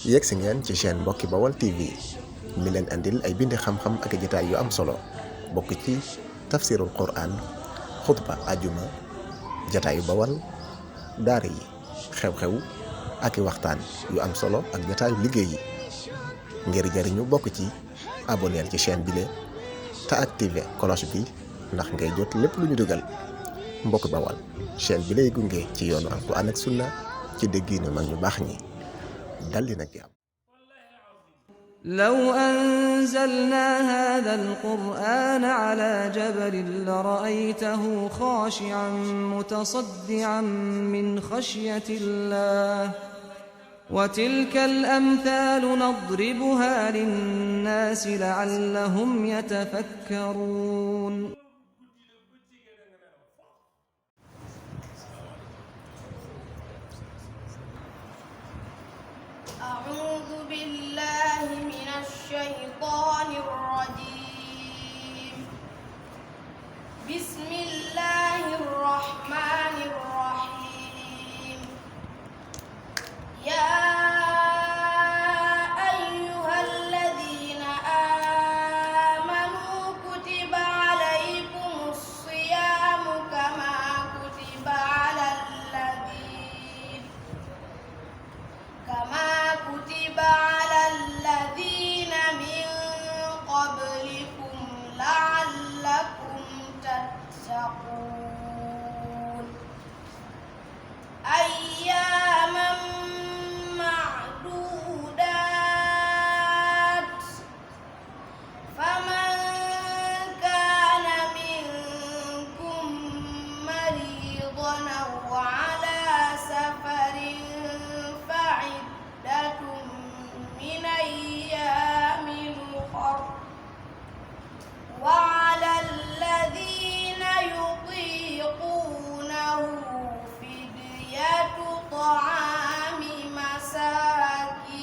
yegg si ngeen ci chaîne mbokki Bawal TV mi leen andil ay bindi xam-xam ak jotaay yu am solo bokk ci tafsirul Qur'an xutba ajuma jotaayu Bawal daara yi xew-xew ak waxtaan yu am solo ak jotaayu liggéey yi ngir jariñu bokk ci abonné ci chaîne bi te activé coloch bi ndax ngay jot lépp lu ñu dugal mbokk Bawal chaîne bi lay gunge ci yoonu Alxuraan ak sunna ci dégginu mag ñu baax ñi daldi nag am. لو أنزلنا هذا القرآن على جبل لرأيته خاشعا متصدعا من خشية الله وتلك الأمثال نضربها للناس لعلهم يتفكرون أعوذ بالله من الشيطان الرجيم بسم الله الرحمن الرحيم يا أيها الذين آمنوا كتب عليكم الصيام كما كتب على الذين من قبلكم لعلكم تتقون أياما معدودات فمن كان منكم مريضا أو على سفر فعدة من أيام أخر وعلى الذين يطيقونه فدية طعام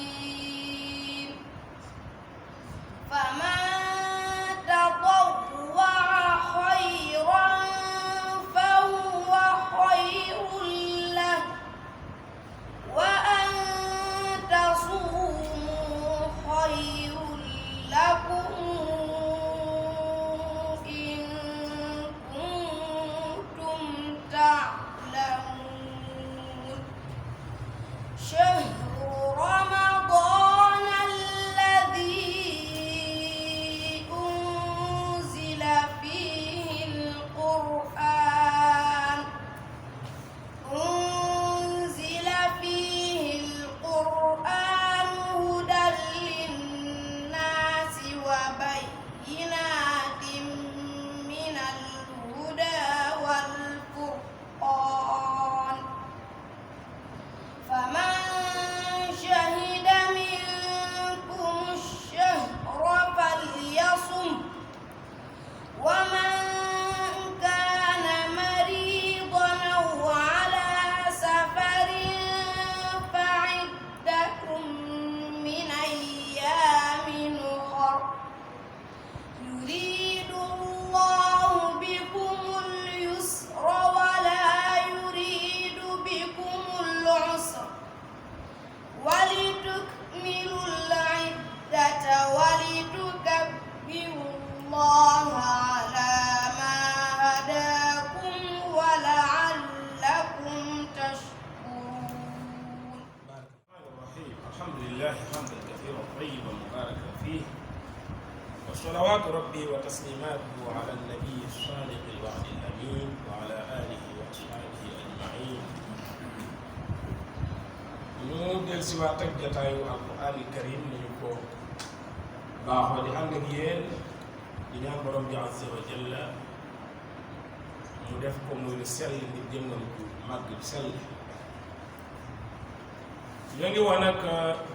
مساكين فمن تطوع خيرا فهو خير له وأن تصوموا خير لكم إن كنتم تعلمون شهر رمضان الذي أنزل فيه القرآن هدى للناس وبينات من الهدى والفرقان فمن شهد منكم الشهر فليصم ومن كان مريضا أو على سفر فعدة من أيام أخر يريد الله بكم اليسر ولا يريد بكم العسر ولتكملوا العدة ولتكبروا الله على ما هداكم ولعلكم تشكرون. الحمد لله حمدا كثيرا طيبا مباركا فيه وصلوات ربي وتسليماته على النبي الصادق الوعد الامين وعلى اله واصحابه اجمعين. ñu del si waat ak jataayu alquran karim ni ñu ko baaxoo di ànd ak yéen di ñaan borom bi azza wa jalla mu def ko muy lu sell ngir jëmmam ju màgg bi sell. ñoo ngi woon ak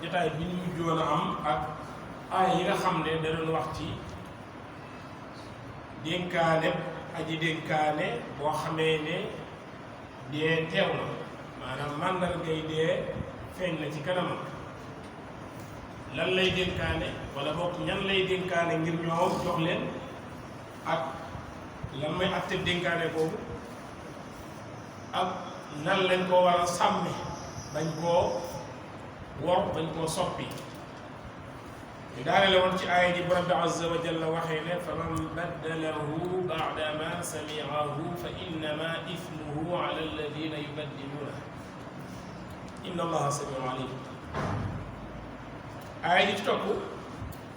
jotaay bi ñu mujjoon a am ak aay yi nga xam ne da doon wax ci dénkaane aji dénkaane boo xamee ne dee teew na maanaam màndargay dee feeñ na ci kanamam lan lay dénkaane wala boog ñan lay dénkaane ngir ñoom jox leen ak lan may acte dénkaane boobu ak nan lañ ko war a sàmme bañ koo wor dañ koo soppi ñu daane la woon ci aaya ji borom bi azza wa jalla waxee ne fa man baddalahu ba'da ma sami'ahu fa innama ithmuhu ala alladina yubaddiluna inna allaha sami'un alim aaya ji ci topp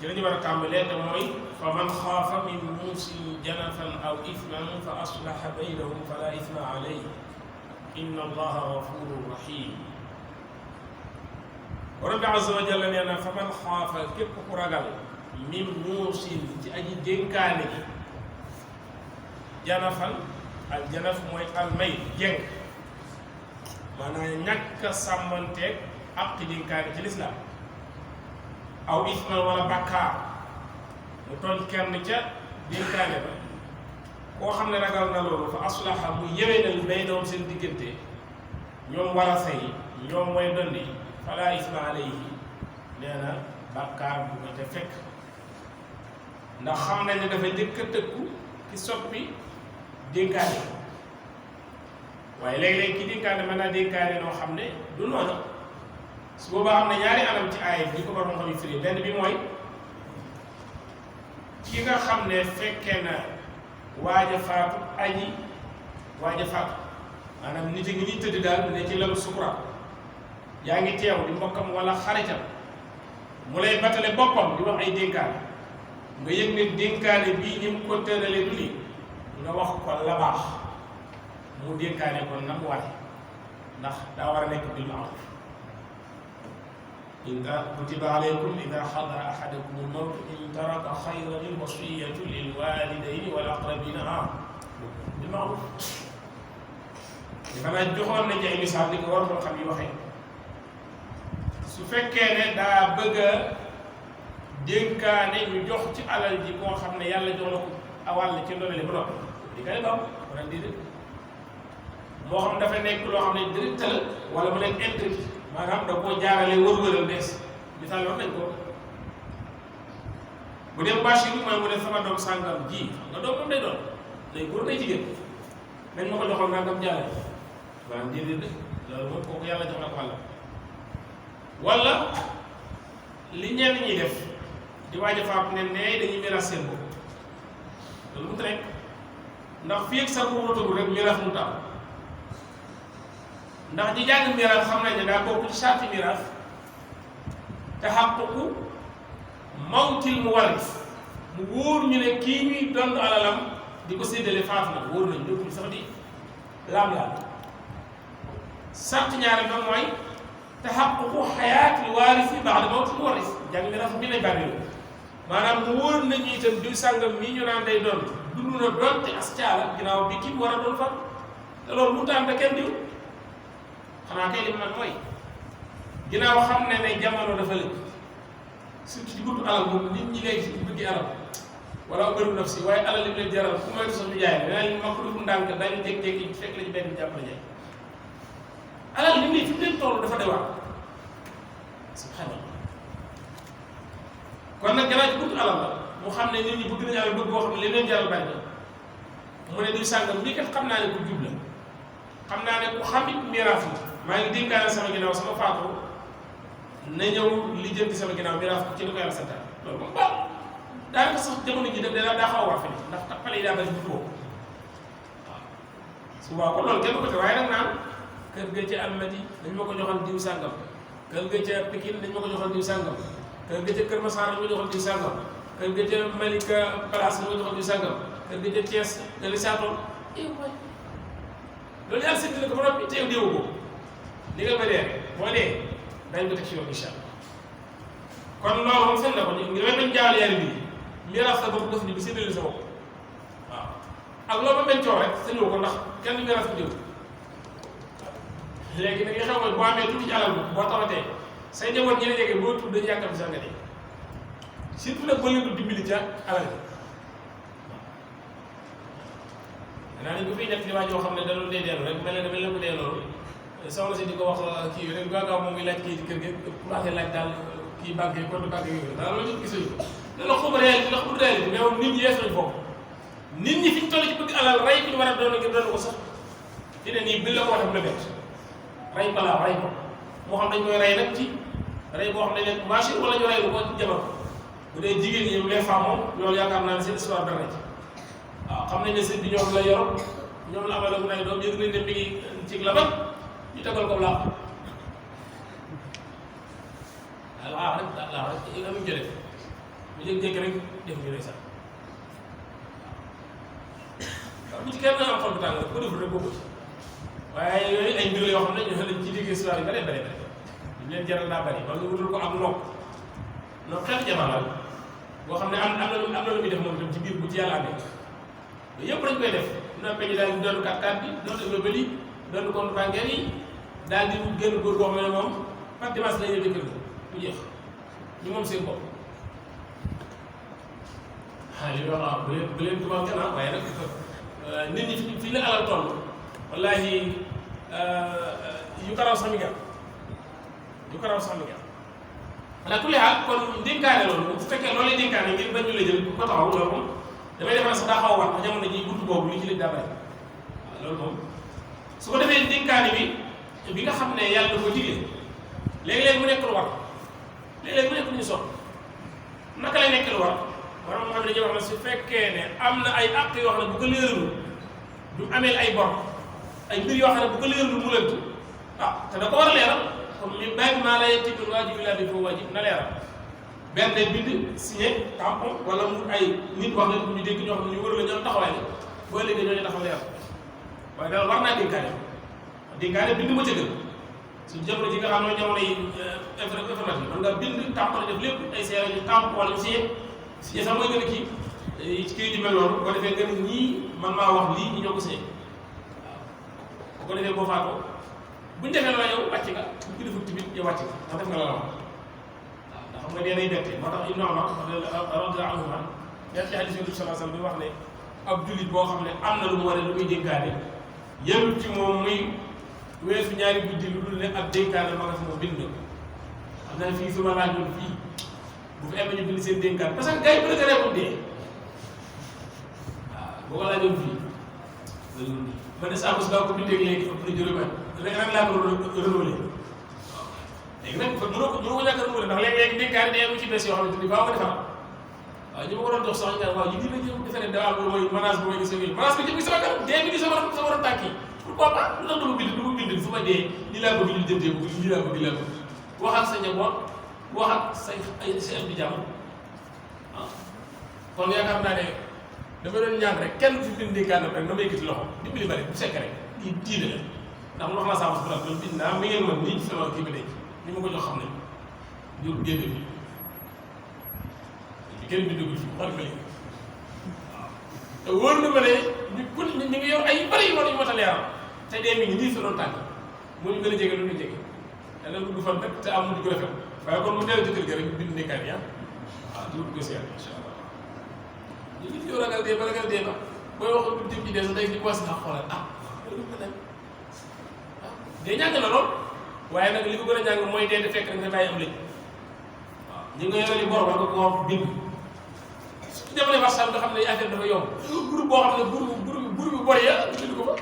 ci la ñu war a tàmbalee te mooy fa man xaafa min muusin janafan aw ithman fa aslaha baynahum fala ithma alayhi inna allaha ghafurun rahim borom bi azza wa jalla nee na fa man xaafa képp ku ragal min muusin ci aji dénkaane gi janafan al janaf mooy al may jeng maanaam ñàkk a sàmmanteeg ak dénkaane ci lislaam aw isma wala bakkaar mu tooñ kenn ca dénkaane ba koo xam ne ragal na loolu fa aslaha mu yéwénal baynahum seen diggante ñoom warasa yi ñoom mooy dond yi fala isma alayhi nee na bakkaar bu ko te fekk ndax xam nañ ne dafa njëkk a tëkku ki soppi dénkaane waaye léeg-léeg ki dénkaane mën naa dénkaane noo xam ne du noonu su boobaa am na ñaari anam ci aaya bi ko borom xam yu firi benn bi mooy ki nga xam ne fekkee na waaj a faatu aji waaj a faatu maanaam nit a ngi ñuy tëdd daal ne ci lalu sukuraat yaa ngi teew di mbokkam wala xaritam mu lay batale boppam di wax ay dénkaane nga yëg ne dénkaane bii ni mu ko tëralee du lii nga wax ko la baax mu dénkaane ko na mu ware ndax daa war a nekk bil ma'ruf كتب عليكم إذا حضر أحدكم الموت إن ترك خيرا الوصية للوالدين والأقربين بالمعروف. dafay joxoon nañ ay misaal di ko war a xam yi waxee su fekkee ne daa bëgg a dénkaane ñu jox ci alal ji koo xam ne yàlla jox na ko awal ci ndolale ba noppi di kay baaw wala di moo xam dafa nekk loo xam ne direct la wala mu nekk indirect maanaam da koo jaarale wër-wëral des misaal wax nañ ko bu dem bâche yi mooy mu ne sama doom sàngam ji nga doom moom day doon day góor day jigéen nañ ma ko joxoon nangam jàllale maanaam déedéet loolu moom kooku yàlla jox na ko wàlla wala li ñenn ñi def di waaj a faatu ne nee dañuy miraas seen bopp loolu mu rek ndax fii ak sa ruumatagul rek miraas mu taw ndax di jàng miraas xam nañ ne daa bokk ci sarti miraas te xàquku mawtil mu waris mu wóor ñu ne kii ñuy dond alalam di ko séddale faatu na wóor nañ dootul sax di laam-laam sart ñaari ba mooy te xàquku xayaatil waarisi ba'da mawtil mu waris jàng miraas bi nañ bànni maanaam mu wóor nañu itam diw sàngam mii ñu naan day doon dund na doon te as caala ginnaaw bi kii war a doon fan te loolu mu taam da kenn diw xanaa kay li man mooy ginnaaw xam ne ne jamono dafa lëkk surtout ci buntu alal moom nit ñi léegi si bëgg alal wala bëru naf si waaye alal li mu leen jaral fu may sax ñu jaay ne danañ ma ko def ndànk dañu jékki-jékki fekk la ci benn jàppale jaay alal li muy fi mu leen toll dafa dewaat subhanallah kon nag gannaaw ci buntu alal la mu xam ne nit ñi bëgg nañu alal bëgg boo xam ne li leen jaral bari na mu ne du sàngam lii kat xam naa ne ku jub la xam naa ne ku xamit miraas la maa ngi dénkaane sama ginnaaw sama faatu na ñëw lijjanti sama ginnaaw miraas ci li ko yàlla santaane loolu moom baax daanaka sax jamono ji def daa xaw a war fi ndax tappale yi daa bari buntu boobu waaw su boobaa kon loolu kenn ko te waaye nag naan kër ga ca Almadi dañ ma ko joxal diw sàngam kër ga ca Pikine dañ ma ko joxal diw sàngam kër ga ca Kër Massar dañ ma joxal diw sàngam kër ga ca Malika Place dañ ma joxal diw sàngam kër ga ca Thiès da li saatoon loolu yàlla séddale ko ba noppi teew déewu ko li nga ma dee boo dee dañ ko teg ci yoon incha allah kon loolu moom seen na ko ñu dañ jaawale yaari bi miraas sa bopp def ni bi séddale sa bopp waaw ak loolu ba benn coow rek sañoo ko ndax kenn du miraas ko déw léegi nag li xew mooy boo amee tuuti ci alal boo tawatee say njaboot ñi la jege boo tudd dañu yàkkam sax nga dee surtout nag boo leen du dimbali ca alal ji naa nañ ko fiy nekk di waa joo xam ne da doon dee dellu rek mel ne ko dee loolu soxna si di ko wax kii rek gaaw moom ngi laaj kii ci kër gi commencé laaj daal kii banque yi compte banque yooyu daal loolu ñu gisuñu ko ne la xuma réalité la xamul réalité mais moom nit ñi yees nañ foofu nit ñi fi ñu toll ci bëgg alal rey bi ñu war a doon ngir doon ko sax fi ne nii bi la ko waxee bu la bett rey balaa rey ko moo xam dañ koy rey nag ci rey boo xam ne nekk machine wala ñu rey lu ko jabar bu dee jigéen ñi les femmes moom loolu yaakaar naa ne seen histoire dara ci waaw xam nañ ne sëñ bi ñoom la yor ñoom la amaloon nay doom yëg nañ ne mi ngi ci la bat ñu tegal ko laax laax rek amuñ jëlee mu jékki-jékki rek def ñu lay sax waaw bu ci kenn am xol bu tàng rek ko deful rek boobu waaye yooyu ay mbir yoo xam ne ñu lañ ci digg histoire yi bare ñu leen jaral daa bari wala nga wutul ko am nopp xeetu jabar la boo xam ne am na lu muy def moom itam ci biir bu ci yàlla amee loolu yëpp dañ koy def dina peñi daal di doon kat bi doon immeuble yi doon compte bancaire yi daal di génn góor boo xam ne moom par dimanche la ñuy dëkkal bu jeex ñu moom seen bopp li wax waaw bu leen tubaab kenn waaye nag nit ñi fi la alal toll wallahi yu karaw sax mi nga ala kulli haal kon dénkaane loolu bu fekkee loolu lay dénkaane ngir bañ ñu la jël ko taxaw loolu moom damay defe ne sax daa xaw a war ndax jamono ji buntu boobu li ci leen daa bari waaw loolu moom su ko defee dénkaane bi nga xam ne yàlla da ko digle léeg-léeg mu nekk lu war léeg-léeg mu nekk lu ñu sopp naka lay nekk lu war maanaam moo xam ne dañuy wax ne su fekkee ne am na ay àq yoo xam ne bu ko leeralul du ameel ay bor ay mbir yoo xam ne bu ko leeralul mu lënt te da ko war a leeral comme min baabi maa laa yatiiqul waajib illaa bihi fa huwa waajib na leeral benn bind signé tampon wala mu ay nit wax leen ko ñu dégg ñoo xam ne ñu wër la ñoom taxawaay la boo léegi ñoo ñu taxaw leeral waaye daal war naa dénkaane bind ma ca gën suñu jamono ji nga xam ne jamono yi informatique man nga bind tampon def lépp ay seere ñu tampon wala ñu signé sax mooy gën a kii ci kii di mel noonu boo defee nga ne ñii man maa wax lii ñi ñoo ko signé waaw bu ko defee boo faatoo bu ñu defee loola yow wàcc nga bu ko defut tamit yow wàcc nga ndax def nga la wax waaw ndax xam nga dee day bette moo tax Ibnu Umar radiyallaahu anhumaa nekk ci hadiis Yonent bi sallallaahu alayhi wa sallam bi wax ne ab jullit boo xam ne am na lu mu war a lu muy dénkaane yëngu ci moom muy weesu ñaari guddi lu dul ne ab dénkaane ma nga fi moom bind na xam naa fii su ma laajoon fii bu fi amee ñu bind seen dénkaane parce que gars yi préféré bu dee waaw boo ko laajoon fii ma ne saa ko ko bindee léegi ëpp na juróomi at léegi nag laa ko renouvelé waaw léegi nag mënoo ko ñàkk a renouvelé ndax léegi dénkaane day am ci bees yoo xamante ni baax nga defar waaw ñu ma ko doon jox sax ñu naan waaw yi dina ñëw defe ne daal mooy menace bu may gis ak menace bi jëm sama kanam dee bi di sama war a tàkk yi pourquoi pas lu tax du ma bind fu ma dee ni laa bëgg ñu jëndee ko lii laa bëgg wax ak sa njaboot wax ak say am di jàmm ah kon yaakaar naa ne dama doon ñaan rek kenn fi bind dénkaane rek na ma yëkkati loxo dimbali ma rek bu sekk rek lii diine la ndax wax naa sama bopp loolu bind naa mi ngeen mën nii sama kii bi denc ni ma ko jox xam ne ñu génne bi kenn bi dugg ci xool ma léegi waaw te wóor na ma ne ñu ngi yor ay yu bëri yu mat a leeral te dee mi ngi nii sa doon tànk moo ñu gën a jege lu ñu jege dana gudd fan rek te am mu di ko rafet waaye kon mu dellu ci kër ga rek ñu bind nekkaat ya waaw di ko seet incha allah ñu ngi yow ragal dee ba booy wax lu jëm ci dee sax day di was naa xoolal loolu ko dem waaw dee ñàng na lool waaye nag li ko gën a ñàng mooy dee di fekk rek nga bàyyi am lañ waaw ñi nga yore li bor war nga ko bind su jamono WhatsApp nga xam ne affaire dafa yomb groupe boo xam ne groupe bu bor ya bind ko fa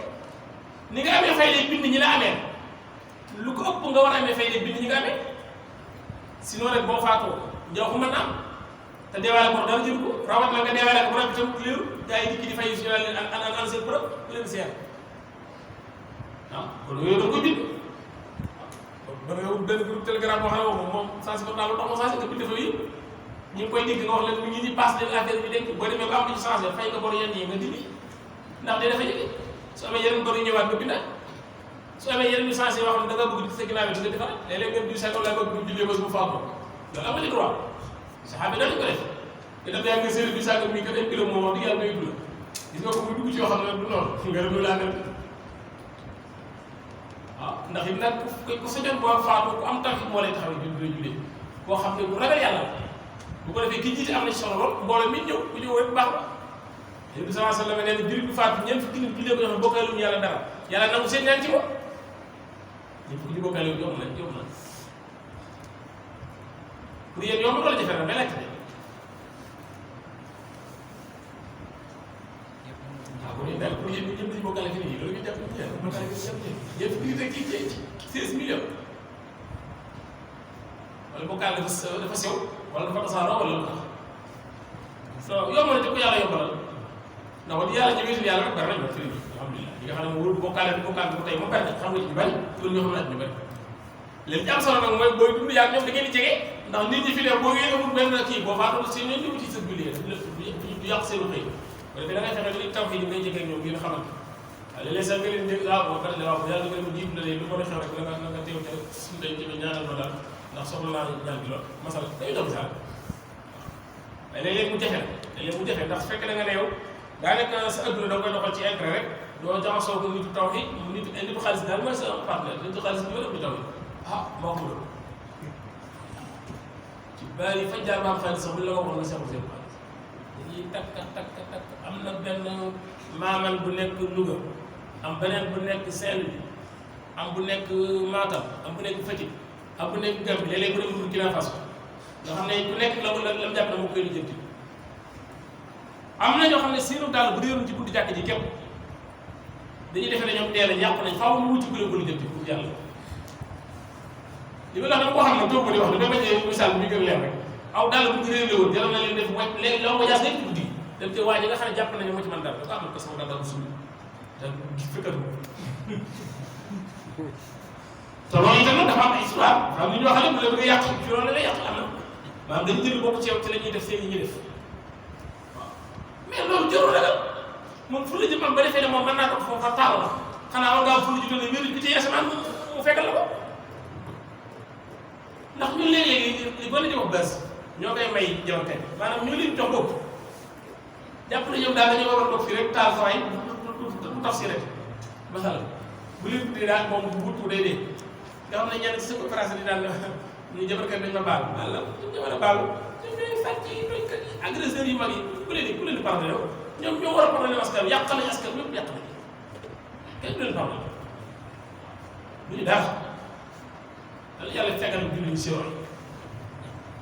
ni nga amee fay bind ñi la amee lu ko ëpp nga war a amee fay bind ñi nga amee sinon rek boo faatoo njaw ko mën na am te deewaale ko dara jël ko rawat na nga deewaale ko rek itam léeru gars yi di fay su leen an seen preuve leen seer waaw kon yooyu da nga koy bind waaw ba nga wut benn groupe telegram boo xam ne moom sensi portable dox ma sensi nga bind fa yi ñu ngi koy dégg nga wax leen ñu ngi passe leen affaire bi denc boo demee ba am lu ci changé fay nga bor yenn yi nga dindi ndax day dafa jege su amee yeneen bor yu ñëwaat nga bindaat su amee yeneen yu changé yoo xam ne da nga bëgg di sa ginnaaw nga defaraat léeg-léeg ngeen di sa kaw laa bëgg bu jullee bés bu faatu loolu am nga ci droit saxaabi dañu ko def te daf yaa ngi séeréer bi sàgg mi kat ay kilo moom wax dëgg yàlla doy gis nga ko muy dugg ci yoo xam ne du noonu nga dem laa dem waaw ndax it nag ku sa jot boo faatu ku am tawhid moo lay taxawee du la jullee koo xam ne bu ragal yàlla bu ko defee ki jiite am na ci solo lool mbooloo mi ñëw ku ñëw rek baax na yéen bi sallallahu alayhi wa sallam nee na jullit bu faatu ñeent fukki nit jullee ko ñoo xam ne bokkaaluñu yàlla dara yàlla nangu seen ñaan ci ko ñeent fukki nit bokkaaluñu yomb na pour yéen yomb wala jafe na mais laajte waaw bu dee daal pour yéen ñëpp dañu bokkaale fi nii loolu ñu jàpp bokkaale fi ñëpp fukki nit rek ci 16 millions wala bokkaale dafa sew wala dafa tasaaroo wala lu tax so yomb na te ko yàlla yombalal ndax wax yàlla ci wéetal yàlla rek bari nañ fi alhamdulilah li nga xam ne moom wóor bokkaale bi ko tey moom bari na xam nga ci ñu bari loolu ñoo xam ne ñu bari léegi ci am solo nag mooy booy dund yàgg ñoom da ngeen di jege ndax nit ñi fi ne boo ngeen amul benn kii boo faatoon si ñoom ñu ci sa julli du yàq seen xëy wala da ngay fexe li taw fii ngay jege ak ñoom ngeen xamante waaw léeg-léeg sax nga leen dégg boo kat la waaw yàlla nga leen jiitu la lu ko xew rek na nga teew te suñu day jëme ñaanal ma daal ndax soxla naa ñaan bi lool masal dañu doon misaal waaye léeg-léeg mu jafe léeg-léeg mu jafe ndax su fekkee da nga ne yow daanaka sa adduna da nga koy doxal ci intérêt rek doo jaxasoo ko nitu taw yi nitu xaalis daal mooy sa partenaire nitu xaalis bi wala taw yi ah moo ko doon ci bari fa jaar ba am xaalis sax bu la waxoon nga seexul seen xaalis dañuy takk am na benn maaman bu nekk Louga am beneen bu nekk Saint-Louis am bu nekk Matam am bu nekk Fatick am bu nekk Gambie léeg-léeg bu dem Burkina Faso nga xam ne ku nekk la mu jàpp na moo koy lijjanti am na ñoo xam ne seenu daal bu réeroon ci buntu jàkk ji képp dañuy defee ne ñoom teel a yàqu nañ faaw mu wuti ku leen ko lijjanti pour yàlla li ma la wax dama ko xam ne toog ko di wax ne dama jëlee misaal bi gën leer rek aw daal bu ñu réeré woon jaral na leen def wàcc léegi loo ko jaas nekk guddi dem te waa ji nga xam ne jàpp nañu moo ci man dara da ko amal ko sama dara bu suñu te fekkat ko te loolu itam nag dafa am ay histoire dafa am li ñoo xam ne bu la bëgg a yàq ci loolu la lay yàq am na maanaam dañu jël bokk ci yow ci la ñuy def seen yi ñuy def waaw mais loolu jarul ragal moom fu la jëm am ba defee ne moom mën naa ko foofa taal la xanaa war ngaa fu la jutal ne wéru bi ci asamaan mu fekkal la ko ndax ñun léeg-léegi li gën a jëm ak bés ñoo koy may jawante maanaam ñu leen jox bopp jàpp na ñoom daal dañoo war a toog fii rek taal saway du taf si rek masala bu leen tuddee daal moom bu wuttu day dee nga xam ne ñenn ci sa conférence di daal ñu jabarkat dañ ma baal wala ñu war a baalu ñoom ñooy sàcc yi doykat yi agresseurs yu mag yi ku leen di pardonné yow ñoom ñoo war a pardonné askan yàq nañ askan ñëpp yàq nañ kenn du leen pardonné du ñu dara dal yàlla fegal julli si roy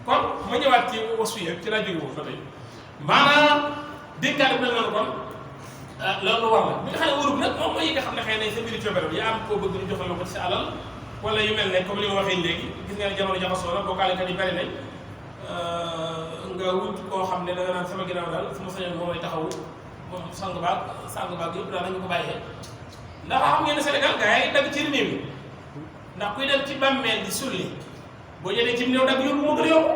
kon ma ñëwaat ci wasu yi ci laa jóge woon ba tey maanaam dénkaane mel noonu kon loolu war la bi nga xam ne wóorub nag moom mooy yi nga xam ne xëy na sa mbiri coobere yaa am koo bëgg ñu joxal la ko ci sa alal wala yu mel ne comme li ma waxee léegi gis nga ne jamono jaxasoo la bokkaalekat yi bari nañ nga wut koo xam ne da nga naan sama ginnaaw daal su ma sañoon moo may taxawu moom sang baag yëpp daal nañu ko bàyyee ndax xam ngeen ne Sénégal gars yi dagg ci néew yi ndax kuy dem ci bàmmeel di sulli boo jëlee ci néew dagg yóbbu moo gën a yomb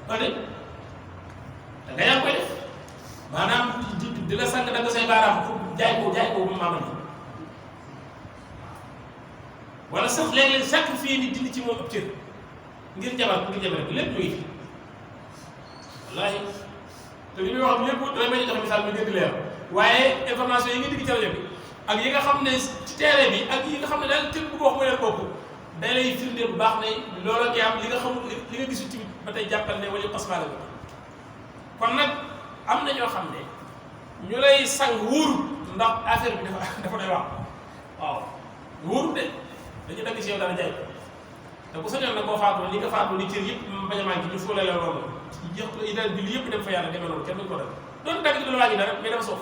wax dëgg da nga yaa koy def maanaam di la sang dagg say baaraam pour jaay ko bu maama ni wala sax léeg-léeg sacrifice ni dindi ci moom ab cër ngir jabar bi lépp muy fi wallaahi te li muy wax lépp damay bañ a joxe misaal mi gën di leer waaye information yi nga digg ci rajo bi ak yi nga xam ne ci terrain bi ak yi nga xam ne daal tënk bu wax mu leen bopp day lay firndeel bu baax ne loolu ak am li nga xamul li nga gisul tamit ba tey jàppal ne wala paspaale la kon nag am na ñoo xam ne ñu lay sang wóoru ndax affaire bi dafa doy wax waaw wóoru de dañu dagg ci yow dara jaay te bu sañoon nag boo faatoo li nga faatoo li cër yëpp bañ a manqué ñu fóole la loolu jeex yi daal bi li yëpp dem fa yàlla demee noonu kenn duñ ko def doon dagg du la wàññi dara mais dafa soof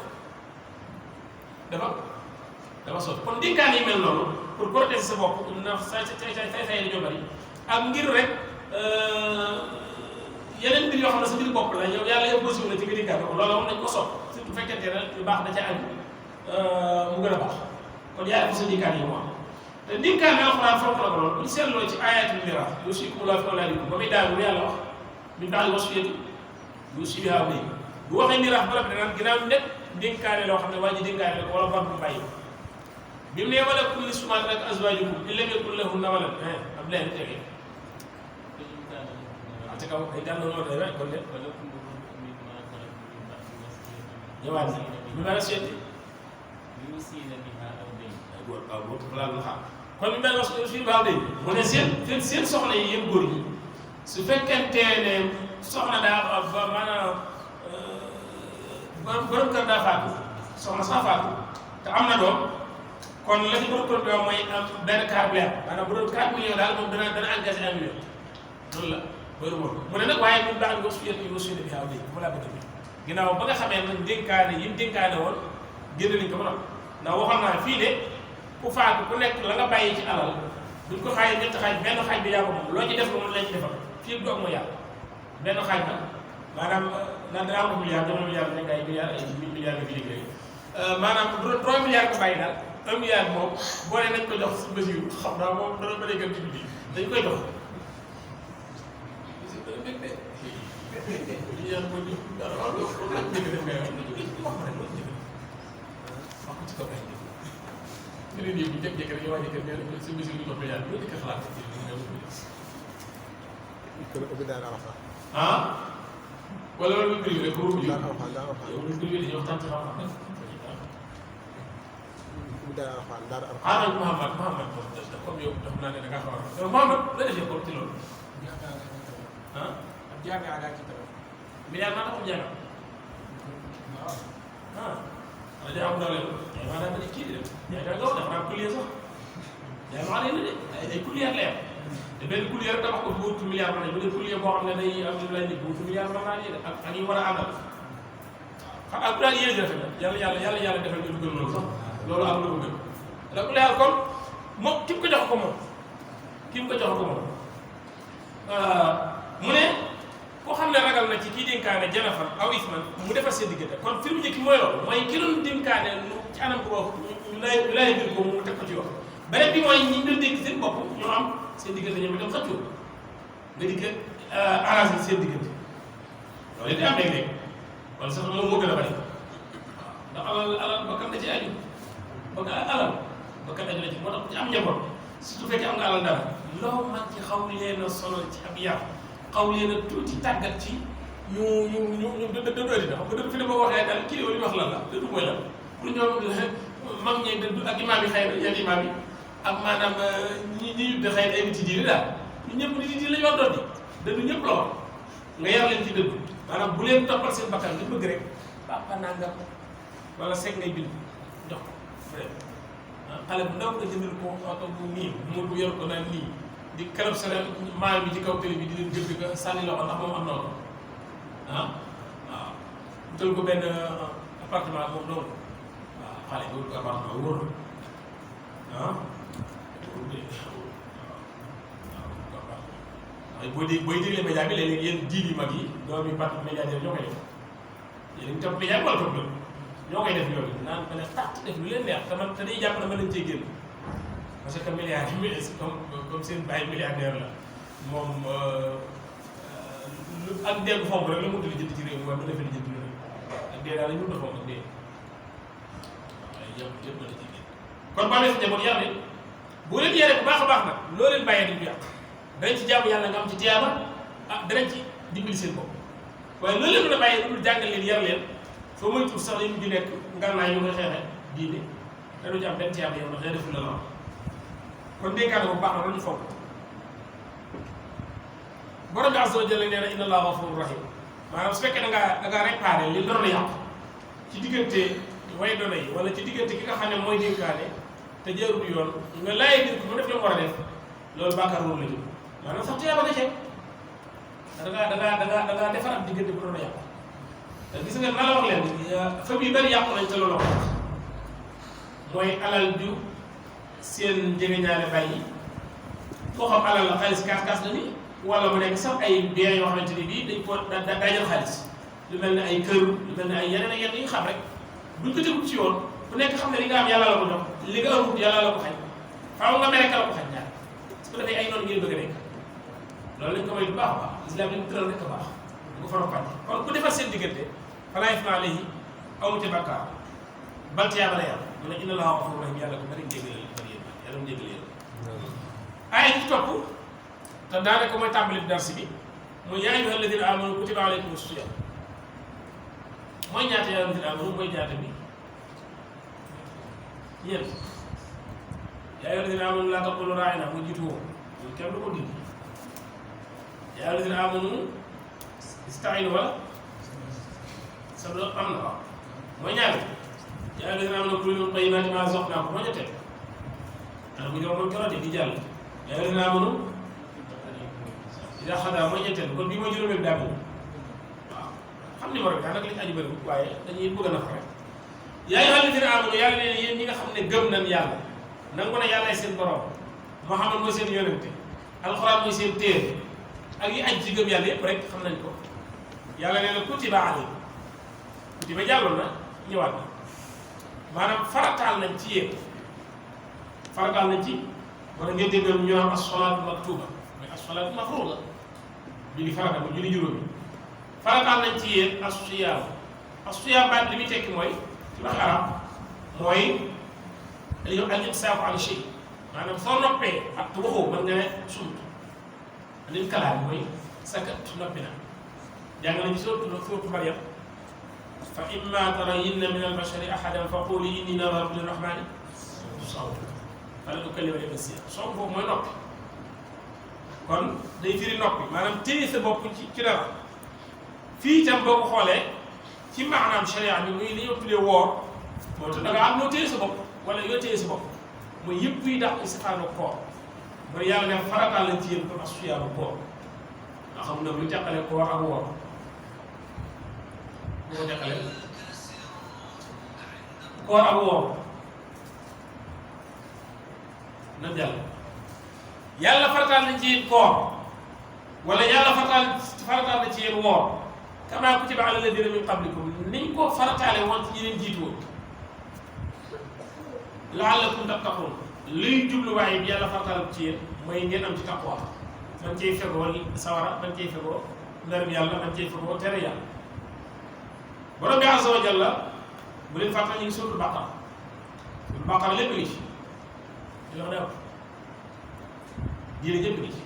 dafa soof kon dénkaan yi mel noonu pour protéger sa bopp ndax say dañoo bari ak ngir rek yeneen mbir yoo xam ne sa mbir bopp la yow yàlla yow bësiwu la ci nga dénkaan ko loolu moom nañ ko sopp surtout fekkente ne lu baax da ca aju mu gën a baax kon yaa def sa dénkaan yi mu am te dénkaan bi alxuraan fonk la ko lool bu ñu seetloo ci ayatul miraas yuusiikumullaahu fii awlaadikum ba muy daal lu yàlla wax min ba'di wasiyyati yuusaa bihaa aw dayn bu waxee miraas ba la danaan ginnaaw nekk dénkaane loo xam ne waa ji dénkaane la ko wala bor bu bàyyi bi mu ne wala kulli nisfu maa taraka azwaajukum in lam yakun lahunna walad ab leen tege ci kaw ay gàllankoor moo doy rek kon de ñëwaat na ñu mën a seeti waaw boobu balaa nga xam kon ñu mel ne suñu baax de mu ne seen soxna yi yëpp góor ñi su fekkente ne soxna daa maanaam borom kër daa faatu soxna saa faatu te am na doom kon la ci borom kër doom mooy am benn quart million maanaam bu doon 4 millions daal moom dana engagé 1 million loolu la loolu moom mu ne nag waaye ñun daal nga suy yëpp ñu suy bi xaw dégg mu laa bëgg a ginnaaw ba nga xamee nag dénkaane yi mu dénkaane woon génn nañ ko ba noppi ndax waxoon naa fii de ku faatu ku nekk la nga bàyyi ci alal duñ ko xaaj ñetti xaaj benn xaaj bi yaa ko moom loo ci def lu mun lañ ci defal fii du ak mooy yàlla benn xaaj ba maanaam naan danaa am milliard jamono milliard nekk ay milliards ay milliards nga fi yëg léegi maanaam bu doon 3 milliards nga bàyyi daal 1 milliard moom boo nee nañ ko jox si mesure xam naa moom dana mën a gën ci guddi dañ koy jox. milliard mooy ñu dara waaw loolu lañ njëkk def ngay wax ko ci kaw ay ñu ne nii bu njëkk-njëkk rek ñu wàññi kër mais si mesure bi jox milliard bi njëkk xalaat ah wala wala lu privé rek pour mu yow lu privé dañuy waxtaan ci xam-xam xaaral Mouhamad comme yow daf naa ne da ngaa xaw a Mouhamad la defee ko ci loolu ah milliard maa taxul jàng ah wala day am doole maanaam dañuy kii di dem yaa ngi doon dafa am coulier sax yaa ngi wax ne de ay coulier lay am te benn coulier rek tabax ko bu wut milliard mën nañu bu dee coulier boo xam ne day am lu lay nit bu wut milliard mën naa nii de ak yi war a àndal xam ak daal yéen jafe na yàlla defal ñu gën loolu sax loolu am na ko gën da ku leer kon moom ki mu ko jox ko moom mu ne koo xam ne ragal na ci kii dénkaane janafan aw isman mu defar seen diggante kon fi mu njëkk mooy loolu mooy ki doon dénkaane ci anam ko wax ñu lay bir ko mu teg ko ci wax beneen bi mooy ñi doon dénk seen bopp ñoo am seen diggante ñoom itam xëccoo nga di ko arrangé seen diggante loolu it am léeg-léeg wala sax moom moo gën a bari waaw ndax alal bakkan da ci aju bakkan aju la ci moo tax ci am njaboot surtout fekkee am nga alal dara loo man ci xaw leen a sonal ci ab yar xaw leen a tuuti tàggat ci ñu dëddu addina xam nga dëddu fi ne boo waxee daal kii li wax lan la dëddu mooy lan pour ñoom mag ñee dëddu ak imaam yi xëy na yenn imaam yi ak maanaam ñi yudde xëy na ay nit yi diine daal ñu ñëpp nit yi diine la ñu war doon di dëddu ñëpp la war nga yar leen ci dëddu maanaam bu leen toppal seen bakkan li bëgg rek papa nangam wala seeg ngay bind jox ko vraiment xale bu ndaw nga jëndal ko oto bu nii mu yor ko naan nii di kalab sa maay bi ci kaw télé bi di leen jënd ko sànni loxo ndax moom am na oto ah waaw jël ko benn appartement moom doon waaw xale bi wut ko appartement wóor ah waaw booy déglee média bi léeg-léeg yéen jiil yu mag yi doom yi parti médiateur ñoo koy def yéen topp média bi wala topp loolu ñoo koy def yooyu naan ba ne tàtt def lu leen neex te man te day jàpp na mën nañ cee génn parce que milliards yi comme seen bàyyi milliardaire la moom lu ak dégg fonk rek la mu tudd jënd ci réew mi waaye mu defee li jënd lu rek ak dee daal la ñu mën a fonk ak dee waaye yëpp mën a ci génn kon boo amee sa njaboot yar leen boo leen yaree bu baax a baax nag loo leen bàyyee duñu yàq danañ ci jàmm yàlla nga am ci tiyaaba ah danañ ci dimbali seen bopp waaye loolu leen mën a bàyyee dul jàngal leen yar leen soo moytuwul sax dañu di nekk ngànnaay yu koy xeexee diine te du ci am benn tiyaaba yow ndax day deful la la kon dénkaane bu baax na loolu ñu fonk borom bi azza wa jalla nee na inna allaha ghafurur rahim maanaam su fekkee da ngaa réparé li doon la yàqu ci diggante way doona yi wala ci diggante ki nga xam ne mooy dénkaane te jaarul yoon nga laajee nit ko mu def li mu war a def loolu bàkkaar woon la jëm maanaam sax tiyaaba nga ceeb da ngaa defar ab diggante bu doon la yàqu te gis nga na la wax leen famille yu bari yàqu nañ te loolu wax mooy alal ju seen jegeñaale bàyyi moo xam alal la xaalis kaas-kaas la ni wala mu nekk sax ay biens yoo xamante ni bii dañ ko daajal xaalis lu mel ne ay kër lu mel ne ay yeneen ak yeneen yi xam rek buñ ko tëgul ci yoon ku nekk xam ne li nga am yàlla la ko jox li nga amut yàlla la ko xañ faaw nga mere ka la ko xañ ñaar su ko defee ay noonu ngeen bëgg a nekk loolu lañ ko may bu baax a baax islam lañ tëral rek a baax du ko faram fàcce kon ku defar seen diggante falaa isma alayhi amu ci bàkkaar bal tiyaaba la yàlla mu ne inna allaha ghafurur rahim yàlla ko bari njéggal bari yàlla mu njéggal yéen ay ci topp te daanaka mooy tàmbali darsi bi mooy yaa ayyuha alladina amanu kutiba alaykum as-siyam mooy ñaata yaa alladina amanu mooy ñaata bi ñeent yaa ayyuha alladina amanu laa taqulu raa'ina mu jiitu woo ñun kenn du ko dindi yaa ayyuha alladina amanu ista'iinu wala sa do am na waaw mooy ñaata yaa ayyuha alladina amanu kulu min tayyibaati maa razaqnaakum moo ñetteel ana bu ñëw moom keroog di jàll yaa ayyuha alladina amanu ida xadaa mooy ñetteel kon bii mooy juróomeel daa bëgg waaw xam numéro bi daanaka li ñu aju bëri waaye dañuy bëgg a nax rek yaa ayyuha alladina amanu yàlla nee na yéen ñi nga xam ne gëm nañ yàlla nangu na yàlla ay seen borom Muhammad mooy seen yonente alxuraan mooy seen téere ak yi aj ci gëm yàlla yëpp rek xam nañ ko yàlla nee na kutiba alaykum kutiba jàlloon na ñëwaat na maanaam farataal nañ ci yéen farataal nañ ci wala ngeen déggal ñu am as-salaatu maktuba mais as-salaatu mafruuda julli farata bu julli juróomi farataal nañ ci yéen as-siyaam as-siyaam baat li muy tekki mooy ci wax arab mooy al-imsaaku an shay maanaam soo noppee ak waxoo mën nga ne sumt lil kalaam mooy sakat noppi na jàng nañ ci suuratu Maryam fa imma tarayinna min al-bashari ahadan fa quli inni nadartu lir-rahmani sawman falan ukallima al-yawma insiya soo foofu mooy noppi kon day firi noppi maanaam téye sa bopp ci dara fii itam boo ko xoolee ci maanaam sharia bi muy li ñuy tuddee woor moo tax da nga am noo téye sa bopp wala yoo téye sa bopp mooy yëpp yi dàq istifaanu koor mooy yàlla ne farataal lañ ci yéen comme as-siyaamu koor nga xam ne lu teqale koor ak woor moo teqale koor ak woor na jàll yàlla farataal nañ ci yéen koor wala yàlla farataal na ci yéen woor kamaa kutiba ala alladina min qablikum niñ ko farataale woon ci ñi leen jiitu woon la'allakum tattaqun luy jubluwaay bi yàlla farataal ci yéen mooy ngeen am ci taqwa man cay fegoo sawara man cay fegoo merum yàlla man cay fegoo tere yàlla borom bi azza wa jalla bu leen fàttali ñu ngi suuratul baqara lépp ngi ci yoo xam ne ëpp diine jëpp ngi ci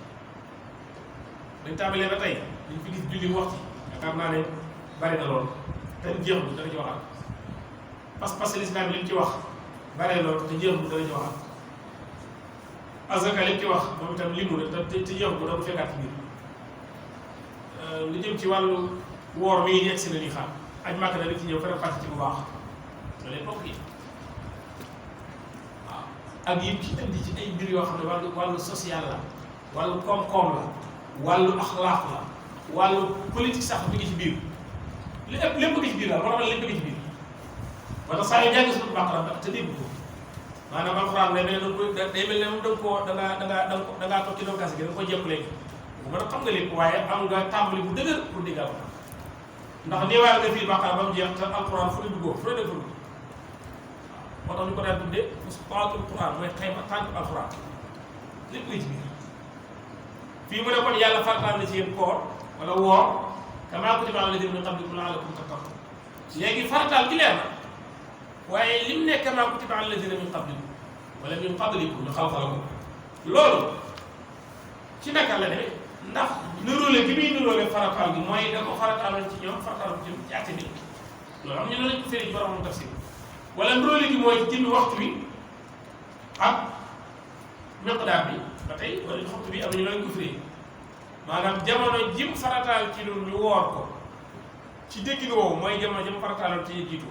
dañ tàmbalee ba tey dañ fi gis julli waxtu yaakaar naa ne bari na lool te jeexul dana ci waxaat pas-pas lislaam li mu ci wax bare loolu te jeexul dana ci waxaat azaka li mu ci wax moom itam limu na te jeexul ko dana fekkaat ci biir lu jëm ci wàllu woor mi yegg si na ni xam aj màkk na ci ñëw fere fàtte ci bu baax loolu yëpp bokk yi waaw ak yi ci indi ci ay mbir yoo xam ne wàllu social la wàllu koom-koom la wàllu axlaaq la wàllu politique sax mi ngi ci biir lépp ngi ci biir daal moo tax lépp ngi ci biir ba tax saa yu jàng suñu bàqara te dégg ko maanaam alxuraan day mel ne moom da ngaa toog ci doon kasi gi da nga ko jëpp léegi bu mën a xam nga lépp waaye am nga tàmbali bu dëgër pour dégg alxuraan ndax néewaay nga fii bàqara ba mu jeex te alxuraan fu ne duggoo fu ne def dugg moo tax ñu ko daan tuddee musqaatul Qur'an mooy xayma tànk alxuraan lépp ngi ci biir fii mu ne kon yàlla farataal na ci yéen koor wala woor kamaa kutiba alal laziina min qablikum la'allakum tattaquun léegi farataal gi leer na waaye lim ne kamaa kutiba alal laziina min qablikum wala min qablikum ñu xalqala ko loolu ci naka la demee ndax nuróole gi muy nuróole farataal gi mooy da ko farataaloon ci ñoom farataal ko ci àtte bi loolu am ñu loolu lañ ko firi ci borom tafsir wala nuróole gi mooy ci jëmmi waxtu bi ak miqdaar bi ba tey wala waxtu bi am ñu loolu lañ ko firi maanaam jamono jim farataal ci lu ñu woor ko ci déggin woowu mooy jamono jim farataaloon ci jiitu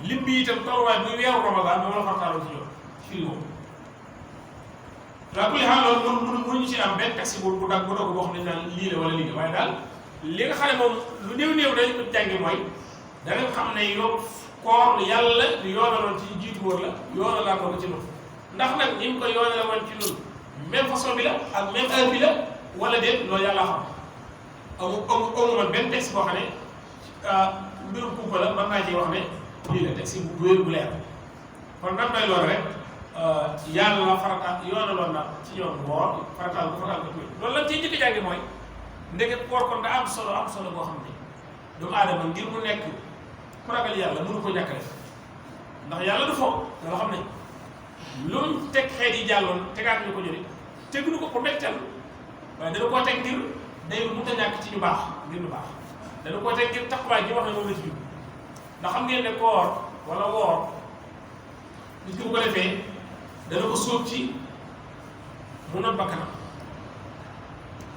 lim bi itam tolluwaay muy weeru Ramadan moom la farataaloon ci ñoom fii moom daa kulli xaal loolu mënuñu ci am benn taxi bu dag bu doog boo xam ne naan lii la wala lii la waaye daal li nga xam ne moom lu néew dañu ko jàngi mooy da nga xam ne yow koor yàlla yoonaloon ci jiitu wóor la yoonalaa ko ci noonu ndax nag ñi ngi ko yoonale woon ci noonu même façon bi la ak même heure bi la wala déet loolu yàlla xam amu man benn texte boo xam ne mbirum kumpa la mën naa ci wax ne lii la texte bu wér bu leer kon nag may loolu rek yàlla farataal yoonaloon na ci ñoom woor farataal ko loolu la ciy njëkk jàngi mooy ndeket koor kon da am solo boo xam ne doomu aadama ngir mu nekk ku ragal yàlla mënu ko ñàkk def ndax yàlla du foofu nga xam ne lu mu teg xeet yi jàlloon tegaat ñu ko jëri teguñu ko pour mbégteel waaye dana koo teg ngir day mënut a ñàkk ci ñu baax ngir ñu baax dana koo teg ngir taxawaay ji wax ne moom la ci jub ndax xam ngeen ne koor wala woor nit ki bu ko defee dana ko sóob ci mu noot bakkanam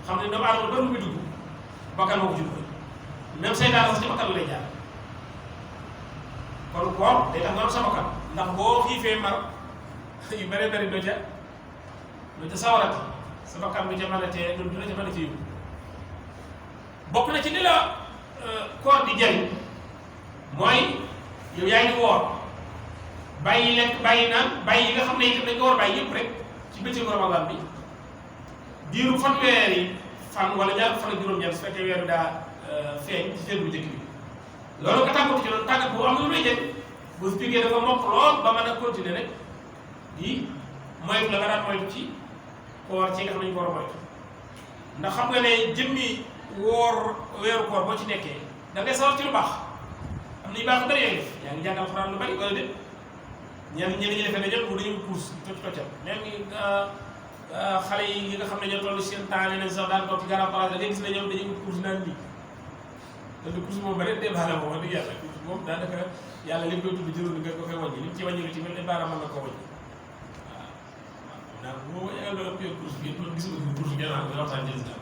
xam ne doomu aadama ba mu dugg bakkan moo ko ci dugal même seytaane sax ci bakkan lay jaar kon koor day tax nga am sa bakkan ndax boo xiifee mar yu bëree bëri doo ca sawarati sa bakkan du ca mën a tee du la ca mën a ci yóbbu bokk na ci li la koor di jariñ mooy yow yaa ngi woor bàyyi lekk bàyyi naan bàyyi yi nga xam ne itam dañ ko war a bàyyi yëpp rek ci bëccëgu Ramadan bi diiru fanweeri fan wala ñaar fan ak juróom-ñeent su fekkee weeru daa feeñ ci seen bu njëkk bi loolu nga tàggatu ci loolu tàggat bu am lu lay jël bu fi jógee dafa mokk lool ba mën a continuer rek di moytu la nga daan moytu ci koor ci nga xam ne ñu ko war a moytu ndax xam nga ne jëmmi woor weeru koor boo ci nekkee da ngay sawar ci lu baax am na yu baax yu bëri yooyu def yaa ngi jàngal Alxuraan lu bëri wala déet ñenn ñi defee ne ñëpp dañuy puus toccal même xale yi nga xam ne ñoo toll seen temps ne sax daan toog ci garab place da ngay gis ne ñoom dañuy puus naan nii te puus moom ba rek débaale moom wax dëgg yàlla puus moom daanaka yàlla li mu koy tudd jërul nga ko koy wàññi li mu ci wàññi lu ci mel ne baaraam mën na koo wàññi waaw ndax boo yàlla doon ëppee puus bi yëpp gis nga puus bi gannaaw nga waxtaan jël daal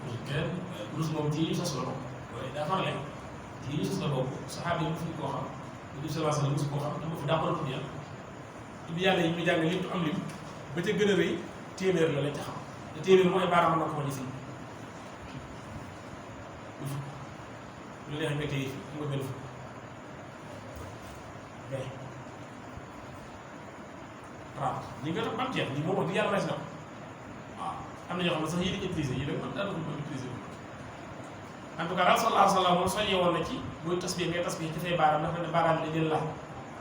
puus kenn puus moom ci sos la bokk waaye daa far lay ci sos la bokk saxaaba yi musuñu koo xam Nabi sallallahu alayhi wa sallam musu koo xam dama fi dàqoon tudd yàlla tudd yàlla yi ñu jàng lépp am lim ba ca gën a rëy téeméer la lañ ca xam te téeméer mooy baaraam mën na ko wàññi fii lu neex nga téye fi nga benn fukk mais waaw ñi nga tax am ceeb ñi moom wax di yàlla may si na waaw am na ñoo xam ne sax yii di utiliser yii nag man daanaka ñu utiliser en tout cas daal sallallahu alayhi wa sallam moom soññee woon na ci buy tasbih ngay tasbih ci say baaraam dafa ne baaraam yi dañuy laaj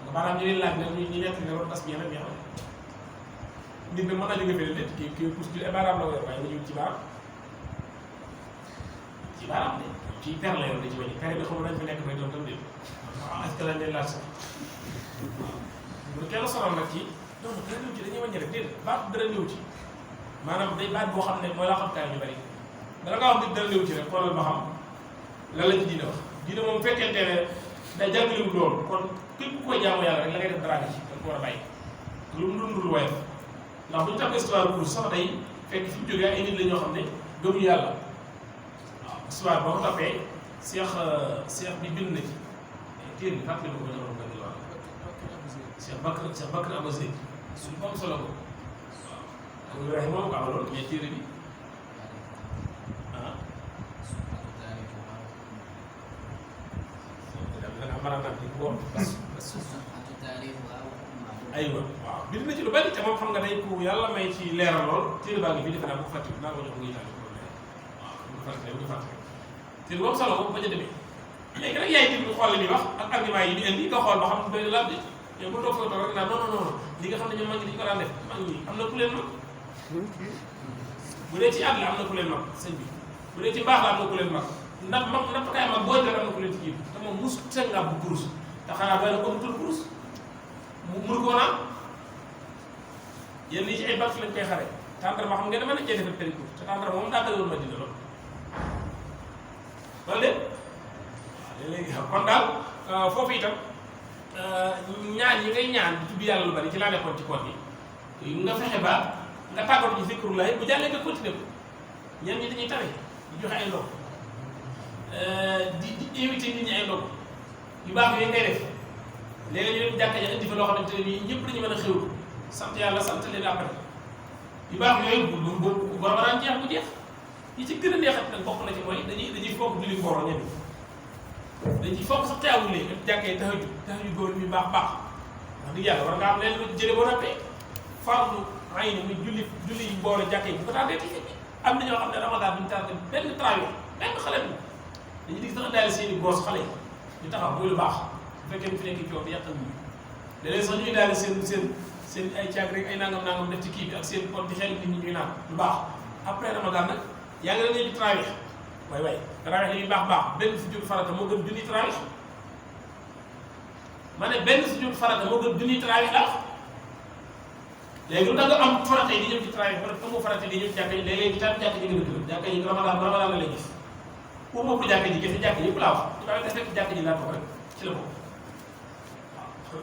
nga baaraam yi dañuy laaj nag ñu nekk ne war tasbih nag neex na nit nag mën naa jóge fële nit kii pousse bi ay baaraam la ko yor waaye nga ñëw ci baaraam de ci per la yor da ci wàññi per bi xam nañ fa nekk may doon tam déet waaw est-ce que lañ leen laaj sax waaw bu kenn sonal nag ci non non dara ñëw ci dañuy wàññi rek déedéet baat dara ñëw ci maanaam day baat boo xam ne mooy laa xam kaay ñu bari dara nga wax nit dara ñëw ci rek xoolal ba xam lan la ci diine wax diine moom fekkente ne day jàngaliwul loolu kon képp ku koy jaamu yàlla rek la ngay def dara ci da ko war a bàyyi lu mu dundul woyof ndax bu ñu tax histoire bu sax day fekk fi mu jógee ay nit la ñoo xam ne gëmuñu yàlla waaw histoire boo ko toppee Cheikh bi bind na ci téere bi fàttali ma ko jamono bëgg la wax Cheikh Bakr Aba Zeyd suñu ko am solo ko waaw Abu Ibrahima moo ko amaloon mais téere bi aywa waaw bind na ci lu bari te moom xam nga day ku yàlla may ci leeral lool téere baa ngi fi defe naa bu fàtte naa ko jox nga yitaale ko waaw bu fàtte bu fàtte téere boobu solo boobu bañ a demee léegi nag yaay déglu xool li muy wax ak argument yi di indi nga xool ba xam doy la bi yow bu toog foto rek naa non non non li nga xam ne ñoom mag ñi dañu ko daan def mag ñi am na ku leen mag bu dee ci àll am na ku leen mag sëñ bi bu dee ci baax la am na ku leen mag ndax mag nappkaay mag boo jël am na ku leen ci jiitu te moom mus seen nga bu kurus te xanaa doy na ko tul kurus mënu ko naan yéen lii ci ay bàtt lañ koy xare tàndarma xam ngeen ne mën nañ cee defal péricure te tàndarma moom daa dëggoon ma dina lool loolu de waaw léegi kon daal foofu itam ñaan yi ngay ñaan di tudd yàlla lu bari ci laa nekkoon ci koor gi nga fexe ba nga tàggatu ci zikrullahi bu jàllee nga continué ko ñenn ñi dañuy tare di joxe ay ndox di invité nit ñi ay ndox yu baax yooyu ngay def léegi ñu dem jàkka ja indi fa loo xamante ne bii ñëpp dañu mën a xewlu sant yàlla sant leen après yu baax yooyu bu daan jeex bu jeex yi ci gën a neexat nag bokk na ci mooy dañuy foog julli mbooloo ñenn dañuy foog sax teewul léegi jàkkee taxaju góor mi baax wax dëgg yàlla war nga am leen lu jële boo nappee fardu ay ni muy julli mbooloo jàkkee bu ko tardé ci am na ñoo xam ne ramadan duñu tardé benn travail benn xale bi dañuy dig sax daal seen i goos xale yi ñu taxaw muy lu baax bu fekkee mu fi nekk coow di yàqal ñu léeg-léeg sax ñuy daal seen ay caag rek ay nangam def ci kii bi ak seen pot di xel nit ñi ñuy naan lu baax après ramadan nag yaa ngi leen di travail waay travail li ñuy baax benn sujjóot farata moo gën junni travail ma ne benn sujjóot farata moo gën junni travail la léegi lu tax nga am farata yi di ñëw ci travail ba amoo farata di ñëw ci jàkka yi léeg-léeg ci tam jàkka ji gën a gën jàkka yi ramadan la lay gis pour moom jàkka ji gis jàkka yëpp laa wax ci daal nga fekk jàkka ji laa toog rek ci la bokk waaw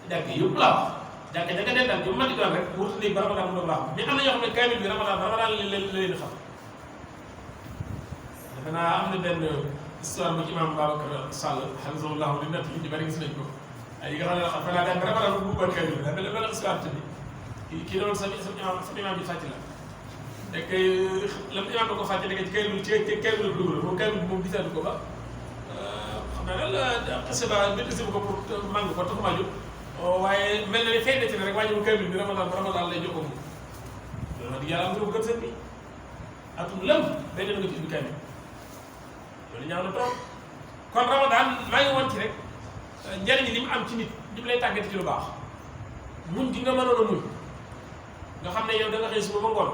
jàkka yëpp laa wax jàkka ja nga dental bi ma di doon rek wutu néeg ba ramadan mu doon baax mais am na ñoo xam ne kaamil bi ramadan la leen xam defe naa am na benn histoire bu ci imam Babacar Sall hamzahullahu li natt yi ñu bari gis nañ ko ay yi nga xam ne xam naa daal ramadan bu bëggoon kaamil bi da benn histoire bi kii doon sa imam bi sàcc la fekk lam imam da ko sàcc nekk ci kaamil la dugal moom kaamil bi moom gisaatu ko ba xam naa daal xase ba maîtrisé ko pour màng ko taxumaa jóg waaye mel na ni fay na ci ne rek wàññiwul kaamil bi ramadan lay jokkoo moom loolu wax dëgg yàlla am na ko gën seen bi atum lëm benn nga ci ubbi kaamil loolu ñaaw na trop. kon Ramadan maa ngi woon ci rek njëriñ li mu am ci nit li mu lay tàggati ci lu baax muñ gi nga mënoon a muñ nga xam ne yow da nga xëy suba ba ngoon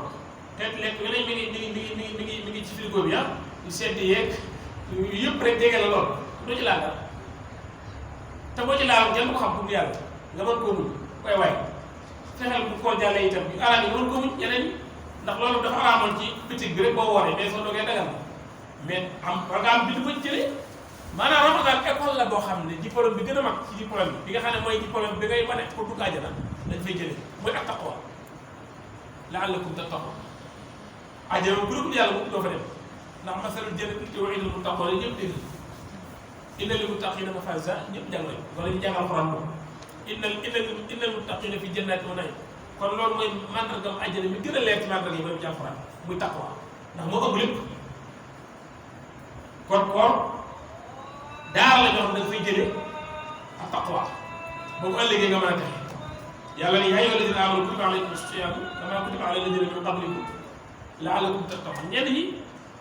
xeet lekk nga ne mi ngi ci frigo bi yu sedd yeeg yëpp rek jege la lool doo ci laal dara te boo ci laal kenn du ko xam pour yàlla nga mën koo muñ koy waay fexeel bu koo jàllee itam bi araam yi nga mën koo muñ ñeneen ñi ndax loolu dafa araamoon ci bitig bi rek boo wooree mais soo dogee dagal mais war nga am bi du ko jëlee maanaam Ramadan école la boo xam ne diplôme bi gën a mag ci diplôme bi nga xam ne mooy diplôme bi ngay wane pour dugg àjjana dañ fay jëlee mooy ak taqwa la'allakum tattaqun àjjana moom bu dugg yàlla moom doo fa dem ndax masalul jannati u'iddat lil-muttaqiin ñëpp dégg inna lil-muttaqiina mafaaza ñëpp jàng nañ wala ñu jàngal Alxuraan moom innal muttaqiina fi jannatin wa na'iim kon loolu mooy mandargam àjjana mi gën a leer ci mandarga yi mooy ci Alxuraan muy taqwa ndax moo ëpp lépp kon koor daara la ñoo xam ne da nga fay jëlee ak taqwa boobu ëllëgee nga mën a texe yàlla ne yaa ayyuhaa llaziina aamanuu kutiba alaykumu s-siyaamu kamaa kutiba alal laziina min qablikum la'allakum tattaquun ñenn ñi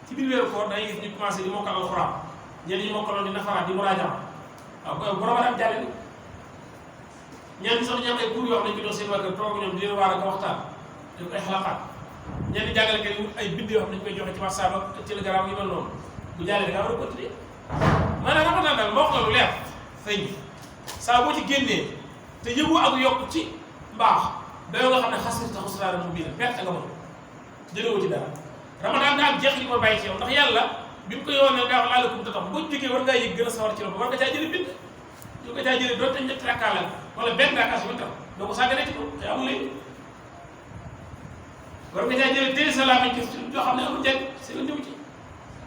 ci biir weeru koor dangay gis ñu commencé di mokkal alxuraan ñenn ñi mokkaloon di nafaraat di muraaja waaw bu Ramadan jàlle ñenn ñi sax ñu am ay cours yoo xam ne ñu doon seen waa kër toog ñoom di leen waar ak waxtaan def ay xalaqaat ñenn ñi jàngalekat yi ay bind yoo xam ne ñu koy joxe ci WhatsApp ak Telegram yi mel noonu bu jàllee da ngaa war a continuer maanaam Ramadan daal moo wax la lu leer sëñ bi saa boo ci génnee te yëgu ak yokk ci mbaax dayoo nga xam ne xasirta xusraanan mubiinan perte nga moom jëlewoo ci dara Ramadan daal jeex li ma bàyyi ci yow ndax yàlla bi mu ko yoonee daa wax la'allakum tattaquun boo jógee war ngaa yëg gën a sawar ci loolu war nga caa jëlee bind yoo nga caa jëlee doonte ñetti rakkaa la wala benn rakkaa su tam doo ko sàgganee ci ko te amul léegi war nga caa jëlee téye sa làmmiñ ci yoo xam ne amul njëriñ c'est la ñëw ci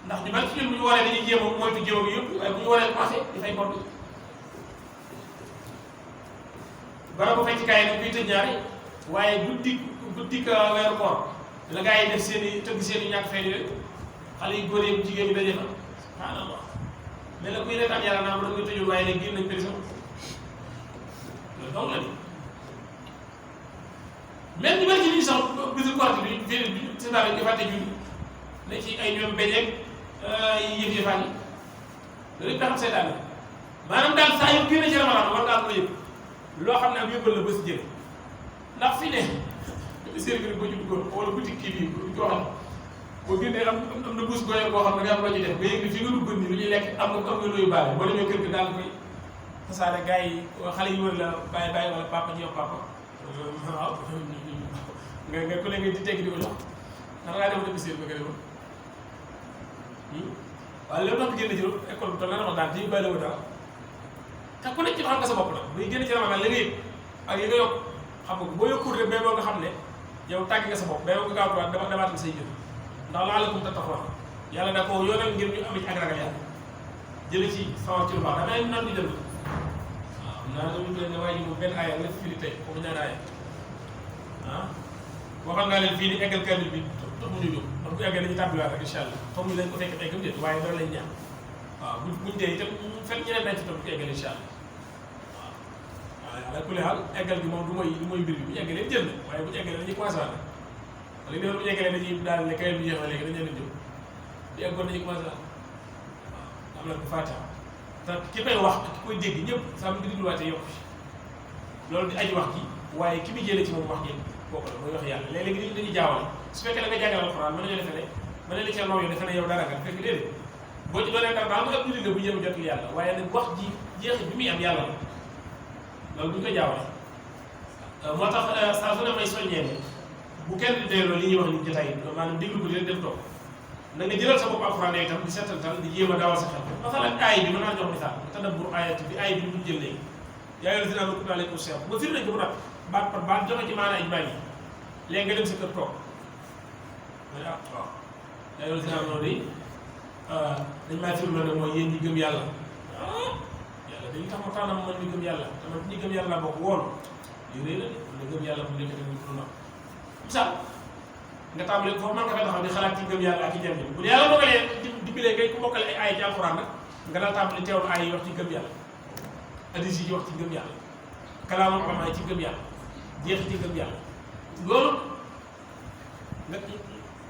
ndax ñu bari ci ñun bu ñu waree dañuy jéem a moytu jéem a yëpp waaye bu ñu waree commencé dafay bor bi bara ba fecc kaay nag kuy tëj ñaari waaye guddi weeru koor la gaa yi def seen i tëgg seen i ñàkk fay yooyu xale yu góor yi jigéen ñi daje fa subhanallah mais la kuy reetaan yàlla naa ma da nga tëjul waaye nag génn nañ prison loolu donc la ni même ñu bari ci nit ñi sax bisu koor bi bi séddaal ñu fàtte julli ne ci ay ñoom beñeeg yëf yëfaan yi loolu pexam seetaan la maanaam daal saa yu génne ci Ramadan war ngaa ko yëg loo xam ne am yëbbal la ba si jële ndax fi ne servir boo ci duggoon wala boutique kii bii bu ko xam boo génnee am na buus goyal boo xam ne nga am loo ci def ba yëg ni fi nga duggoon ni lu ñuy lekk am nga looyu baale wala ñoo kër gi daal koy tasaare gars yi xale yi wër la bàyyi wala papa ñi wax papa waaw nga ku ne nga di tegg di ko jox ndax ngaa dem déficit ba nga demoon waaye léegi nag génn ci école bi toll na Ramadan di bàyyi wu dara te ku nekk ci xam nga sa bopp nag buy génn ci Ramadan la nga yëg ak yi nga yokk xam nga boo yokkul rek boo nga xam ne yow tàgg nga sa bopp boo nga gaaw dama demaatal say jëf ndax la'allakum tattaquun yàlla da ko yoonal ngir ñu am ci ak ragal yàlla jële ci sawar ci lu baax damay nan di jënd waaw naa dama leen ne waaye ji moom benn aaya la firi tey kooku ñaari aaya waxal naa leen fii ni eggal kamil bi tax mu ñu jóg donc bu eggee dañuy tàbbiwaat rek incha allah comme ni leen ko fekk eggam déet waaye dara lañ ñaan waaw buñ dee itam fekk ñeneen nañ ci toog ko eggal incha allah waaw ala kulli haal eggal bi moom du mooy mbir bi bu ñu eggalee jënd waaye bu ñu eggalee dañuy commencé waat wala bu ñu eggalee dañuy daal ne kayit bi jeex na léegi dañu leen jóg di eggoon dañuy commencé waat waaw am na bu Fatiha te ki koy wax ak ki koy dégg ñëpp saa mu ngi dégluwaatee yokk loolu di aji wax ji waaye ki muy jëlee ci moom wax ji kooku la mooy wax yàlla léeg-léeg dañuy jaawale su fekkee da nga jàngal alxuraan mën nañoo defe ne mën nañu la cee nooyu defe ne yow dara nga fekk déedéet boo ci doonee dara daal nga ab jullit la bu yëm jotul yàlla waaye nag wax ji jeexi bi muy am yàlla la loolu bu ñu ko jaawale moo tax saa su ne may soññee ne bu kenn di delloo li ñuy wax ni jotaay maanaam déglu ko di dem toog na nga jëlal sa bopp alxuraan itam di seetantal di jéem a dawal sa xel masalan aay bi mën naa jox misaal tadabbur ayati bi aay bi ñu jël léegi yaa ayyuhal lazina aamanu kutiba alaykumus siyaam ba firi nañ ko bu nag baat par baat joxe ci maanaam ijmaal yi léegi nga dem sa kër toog mooy waaw yaa ayyuhal lazina aamanu day dañ maa firi loolu mooy yéen ñi gëm yàlla yàlla dañu tax ma tànnam man ñu gëm yàlla te man ñi gëm yàlla bokk woon yu rëy la de gëm yàlla bu nekkee dañu ko nag misaal nga tàmbalee foofu man nga fay taxaw di xalaat ci gëm yàlla ak ci jëm bu yàlla dogalee dimbalee ngay ku mokkale ay aay ci alxuraan nag nga daal tàmbali teewlu aay yi wax ci gëm yàlla hadiis yi wax ci gëm yàlla kalaamu ulamaa yi ci gëm yàlla jeex ci gëm yàlla loolu nga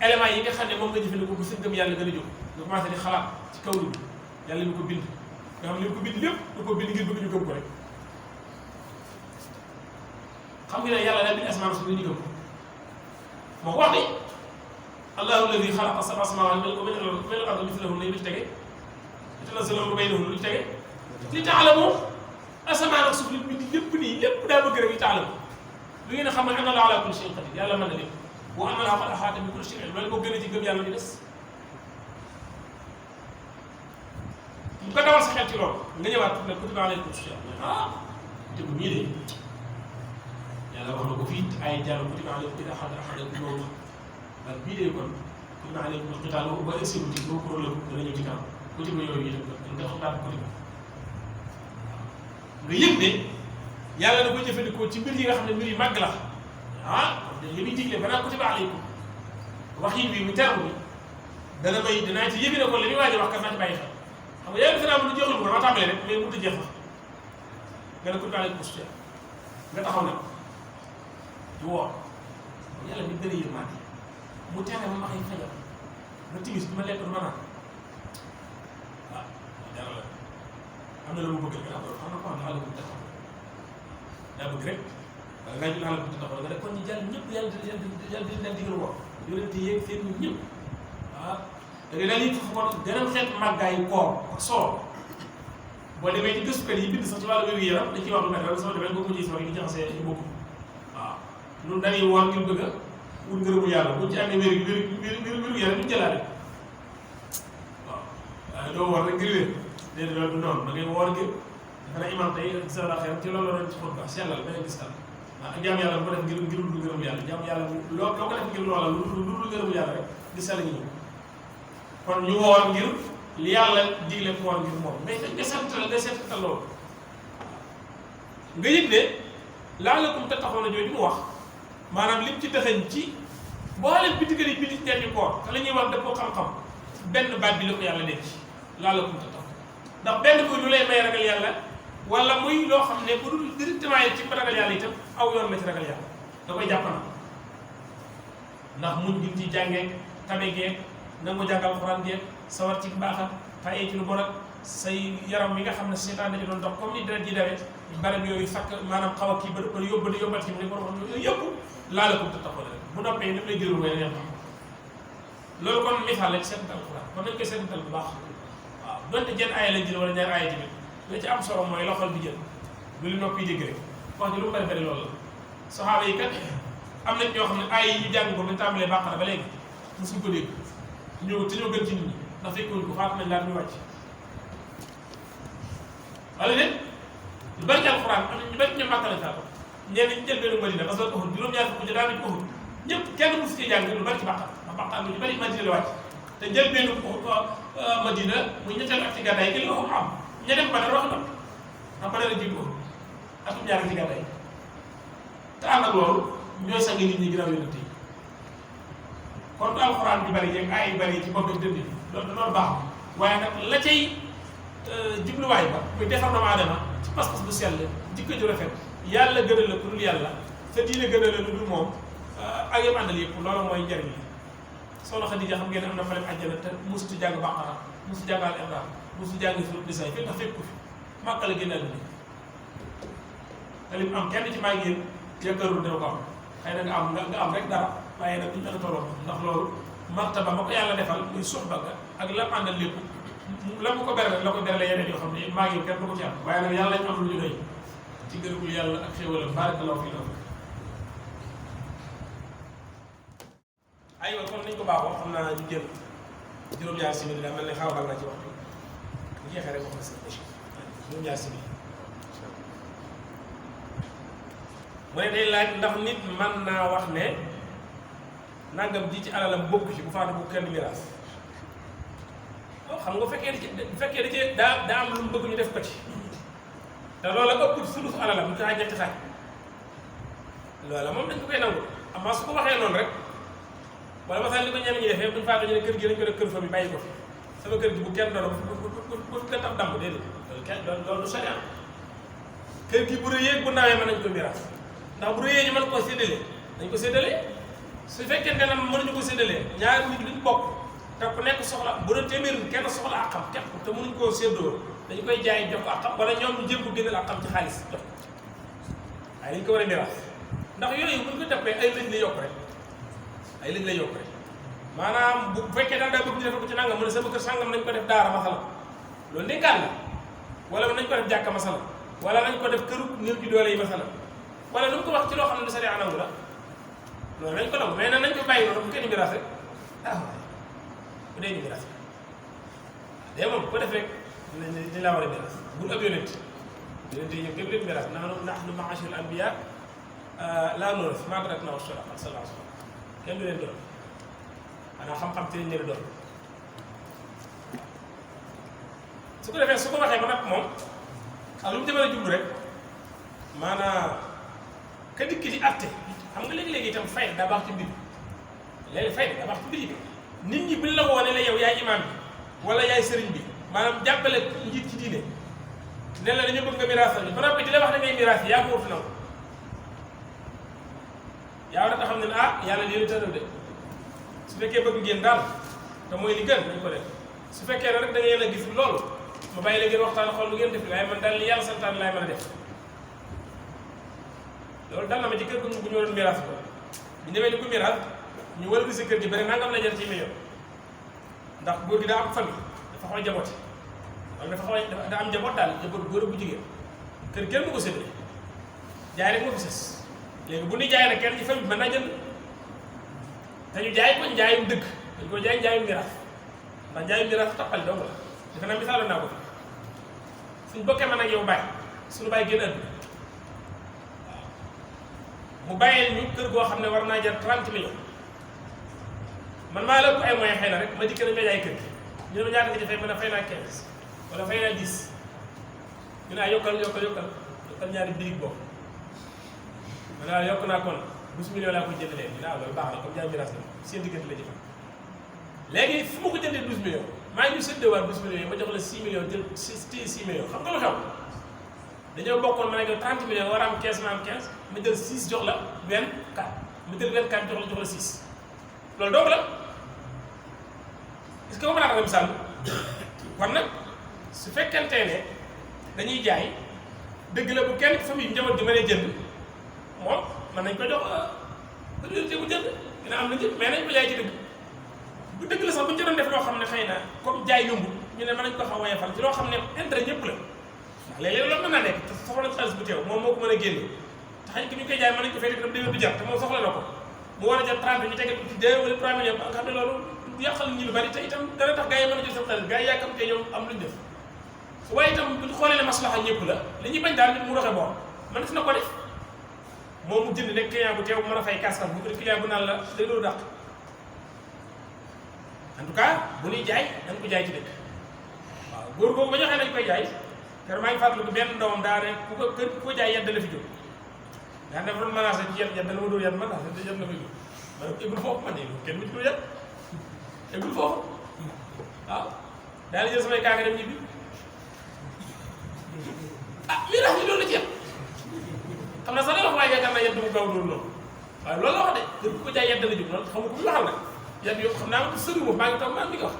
éléments yi nga xam ne moom nga jëfandikoo bu sa ngëm yàlla gën a jóg nga commencé di xalaat ci kaw bi yàlla mi ko bind nga xam ne li mu ko bind lépp da ko bind ngir bëgg ñu gëm ko rek xam nga ne yàlla daa bind asamaan su ñu gëm ko moo wax ni allahu alladi xalaqa sab'a samaawaati wa min al-ardi mislahunna lu ci tege yatanazzalu amru baynahunna lu ci tege li taalamu asamaan ak suuf li bind lépp nii lépp daa bëgg rek li taalamu lu ngeen a xam ne anna Allaaha alaa kulli shay'in qadiir yàlla mën na lépp wa anna Allaaha qad ahaata bi kulli shay'in loolu moo gën a ci gëm yàlla di des bu ko dawal sa xel ci loolu nga ñëwaat ne kutiba alaykumus siyaam te bu ñii de yàlla wax na ko fii ay jàll kutiba alaykum idaa hadara ahadakumul mawt ak bii de kon kutiba alaykumul qitaal ba egsiwul ci boo ko rëbb dana ñëw ci kanam kutiba yooyu itam nga xam daal kutiba nga yëg ne yàlla da koy jëfandikoo ci mbir yi nga xam ne mbir yu màgg la li muy digle banaa kutiba alaykum wax yi bi mu terme bi dana may dinaa ci yëg ne ko li muy waaj a wax kat naa ci bàyyi xel xam nga yàlla defe naa mën a joxul ko dama tàmbalee rek mais mënut a jeex nga ne kutiba alaykum siyaam nga taxaw nag di woor yàlla mi gën a yërmande mu tere ma xëy fajar ba timis du ma lekk du ma naan waaw dara la am na lu mu bëgg nga xam na ko am xaaral bu taxaw daa bëgg rek wala ngaa jël xaaral bu taxaw nga def kon ñu jàll ñëpp yàlla di leen digal woor yonente yeeg seen ñun ñëpp waaw da ngay daal di kon gënal xeet màggaayu koor ak soo boo demee ci gëstukat yi bind sax ci wàllu wér yaram dañ ciy wax lu mel rek soo demee boo ko gis wax yi di jaxasee ñu bokk waaw ñun dañuy woor ngir bëgg a wut ngërëmu yàlla buñ ci amee wéru yaram duñ jëlaale waaw waaye doo woor rek ngir wér déedéet loolu du noonu da ngay woor ngir dafa ne imam tey ak sa xeeram ci loolu la doon ci xutba sellal bañ a gis tal ak jaam yàlla bu ko def ngir dul ngërëmu yàlla jaam yàlla loo ko def ngir loola lu dul ngërëmu yàlla rek di sell ngi ñëw kon ñu woor ngir li yàlla digle ko woor ngir moom mais nga seetal loolu nga yëg ne laalakum tattaquuna jooju mu wax maanaam lim ci dëxëñ ci boolem bi digal yi bi ci njariñu koor te la ñuy wax dëppoo xam-xam benn baat bi la ko yàlla denc laalakum tattaquuna ndax benn muy lu lay may ragal yàlla wala muy loo xam ne bu dul directement yi ci ragal yàlla itam aw yoon la ci ragal yàlla da koy jàpp na ndax muñ gi ci jàngee tabe geeg nangu jàngal Alxuraan geeg sawar ci mbaaxam tayee ci lu bon ak say yaram mi nga xam ne seetaan dañu doon dox comme ni deret ji dawee barab yooyu fakk maanaam xaw a kii ba yóbbat ci mu ne borom xam yooyu yëpp laalakum tattaquuna rek bu noppee ni mu lay gërëm mooy neex loolu kon misaal la ci seetantal Alxuraan kon nañ koy seetantal bu baax waaw donte jenn aaya lañ jël wala ñaari aaya tamit la ci am solo mooy loxol bi jël lu li noppi dégg rek wax ji lu mu bari bari loolu la saxaaba yi kat am nañ ñoo xam ne aaya yi ñu jàng ko ba tàmbalee Baqara ba léegi mosuñ ko dégg ñoo te ñoo gën ci nit ñi ndax fekkoon ko faatu nañ laat ñu wàcc wala déet lu bari ci Alxuraan am na ñu bari ñoom Màkka lañ faatu ñenn ñi jël benn Madina parce que Uhud juróom-ñaar fukk ci daanañ Uhud ñëpp kenn mosu ci jàng lu bari ci Baqara ndax Baqara lu ñu bari Madina la wàcc te jël benn Madina muy ñetteelu ak ci gàddaay gi la am ña dem Badar wax na ndax Badar la jiitu Uhud atum ñaar ci gàddaay te ànd ak loolu ñooy sang nit ñi ginnaaw yonent yi kon Alxuraan bi bari yeeg ay yu bari ci bopp ak dënd bi loolu baax na waaye nag la cay jubluwaay ba muy defar doomu aadama ci pas-pas bu sell jikko ju rafet yàlla gënal la ku dul yàlla sa diine gënal la lu dul moom ak yam àndal yëpp loolu mooy njariñ li soxna Xadija xam ngeen am na fa dem àjjana te musutu jàng Baqara musu jàng Al Imraan musu jàng surat Nisaa fekk na fekk ko fi Màkka la génnal ni te lim am kenn ci maa ngi yaakaarul dina ko am xëy na nga am rek dara waaye nag duñ mën a tolloo ndax loolu martaba ma ko yàlla defal muy suxba ga ak la àndal lépp la mu ko berale la ko berale yeneen yoo xam ne maa ngi kenn du ko ci am waaye nag yàlla ñu am lu ñu doy ci gërëmul yàlla ak xéwalam barakallahu fi loolu aywa kon nañ ko baaxoo xam naa ñu jël juróom-ñaari simili daa mel ne xaw naa ci waxtu bu jeexee rek wax na si juróom-ñaari simili mu ne day laaj ndax nit mën naa wax ne nangam ji ci alalam bokk ci bu faatu bu kenn miraas xam nga bu fekkee da cee daa am lu mu bëgg ñu def ko ci te loola ëpp sulus alalam ñu tax ñetti xaaj loola moom dañ ko koy nangu amaa su ko waxee noonu rek wala masal li ko ñenn ñi defee buñ faatu ñu ne kër gi dañ ko def kër fa bi bàyyi ko fi sama kër gi bu kenn doon bu kenn tax damm déedéet loolu du sariya kër gi bu rëyee bu nawee mën nañ ko miraas ndax bu rëyee ñu mën koo séddale dañ ko séddale su fekkente ne mënuñu ko séddalee ñaari nit duñ bokk te ku nekk soxla bu doon téeméer kenn soxla ak xam képp te mënuñ koo séddoo dañu koy jaay jox ko ak xam wala ñoom ñu jéem ko génneel ak xam ci xaalis jox ko waaye dañ ko war a miraas ndax yooyu buñ ko toppee ay lañ lay yokk rek ay lañ lay yokk rek maanaam bu fekkee daal daa bëgg ñu defal ko ci nangam mu ne sama kër sangam nañ ko def daara masala loolu ndénkaan la wala nañ ko def jàkka masala wala nañ ko def këru néew ci doole yi masala wala lu mu ko wax ci loo xam ne du sariya nangu la loolu nañ ko nangu mais nag nañ ko bàyyi noonu bu kenn miraas rek ah bu dee ñu miraas de moom ko def rek dañ laa war a miraas bu ab yonent yi ñoom képp lépp miraas nahnu ma'ashirul anbiya laa nuras maa taraknaa as-sadaqa sallallahu alayhi wa sallam kenn du leen doon xanaa xam-xam te ñu doon su ko defee su ko waxee ba nag moom ak lu mu demee jublu rek maanaam ka dikk di àtte xam nga léegi-léegi itam fay daa baax ci mbir léegi fay daa baax ci mbir yi nit ñi buñ la woone la yow yaay imaam bi wala yaay sëriñ bi maanaam jàppale njiit ci diine ne la dañu bëgg nga miraas bi ba noppi di la wax da ngay miraas yi yaa ko wutu na ko yaa war a xam ne ne ah yàlla lii la tëral de su fekkee bëgg ngeen daal te mooy li gën dañ ko def su fekkee ne rek da ngeen a gis loolu ma bàyyi la ngeen waxtaan xool lu ngeen def waaye man daal li yàlla santaan laay mën a def loolu dal na ma ci kër gu ñu waroon miraas ko bu ñëwee di ko miraas ñu wër si kër gi bëri nangam la jar ci million ndax góor gi daa am famille dafa xaw a jabote wala dafa xaw a daa am jaboot daal jaboot góor bu jigéen kër kenn du ko séddale jaay rek moo fi sës léegi bu ñu jaay nag kenn ci famille mën naa jënd te ñu jaay ko njaayum dëkk dañ ko jaay njaayum miraas ndax njaayum miraas tappale dong la defe naa misaaloon naa ko fi suñ bokkee man ak yow bàyyi suñu bàyyi génn àdduna mu bàyyee ñu kër goo xam ne war naa jar 30 millions man maa la ëpp ay moyens xëy na rek ma dikk nañ ma jaay kër gi ñu ne ma ñaata nga ci fay ma ne fay naa 15 wala fay naa 10 ñu ne yokkal ñaari birig boobu ma ne waaw yokk naa kon 12 millions laa koy jëndalee ñu ne loolu baax na comme jaay miraas la seen diggante la jëfam léegi fu ma ko jëndee 12 millions maa ngi ñu séddeewaat 12 millions yi ma jox la 6 millions jël 6 millions xam nga lu xew dañoo bokkoon ma ne ko 30 millions war a am 15 ma am 15 ma jël 6 jox la 24 ma jël 24 jox la 6 loolu donc la est-ce que ba mën naa ko misaal kon nag su fekkente ne dañuy jaay dëgg la bu kenn famille njaboot gi mënee jënd moom mën nañ ko jox priorité bu jënd dina am na jënd mais nañ ko jaay ci dëgg bu dëgg la sax bu ñu ci doon def loo xam ne xëy na comme jaay yomb ñu ne mën nañ ko xaw a woyofal ci loo xam ne intérêt ñëpp la ndax léeg-léeg loolu mën naa nekk te soxla na xaalis bu teew moom moo ko mën a génne te xëy ki ñu koy jaay mën nañ ko fekk itam déwén du jar te moom soxla na ko mu war a jar 30 ñu tegal ci 2 wala 3 millions ba nga xam ne loolu yàqal ñi lu bari te itam dana tax gars yi mën a jël seen xaalis gars yi yàkkamtee ñoom am luñ def waaye itam bu ñu xoolee ne maslaxa ñëpp la li ñuy bañ daal nit mu doxee boor man def na ko def moom mu jënd nekk client bu teew mën a fay kaskal bu ko client bu naan la day loolu dàq en tout cas bu ñuy jaay da nga ko jaay ci dëkk waaw góor googu ba ñu waxee nañ koy jaay kër maa ngi fàttaliku benn doomam daa ne ku ko jaay yedd la fi jóg daa def doon menacé ci yedd dana ma dóor yedd man daa yedd la fi jóg ma ne ko eggul foofu man de kenn mu ci dóor yedd eggul foofu waaw daal di jël samay kaaka dem ñibbi ah miraas yi loolu la ci yem xam naa sax day wax waaye yaakaar naa yedd mu gaaw loolu noonu waaye loolu la wax de kër ku ko jaay yedd la jóg noonu xam nga ku ñu waxal nag yedd yoo xam naa ko sëri moom maa ngi toog maa ngi ko wax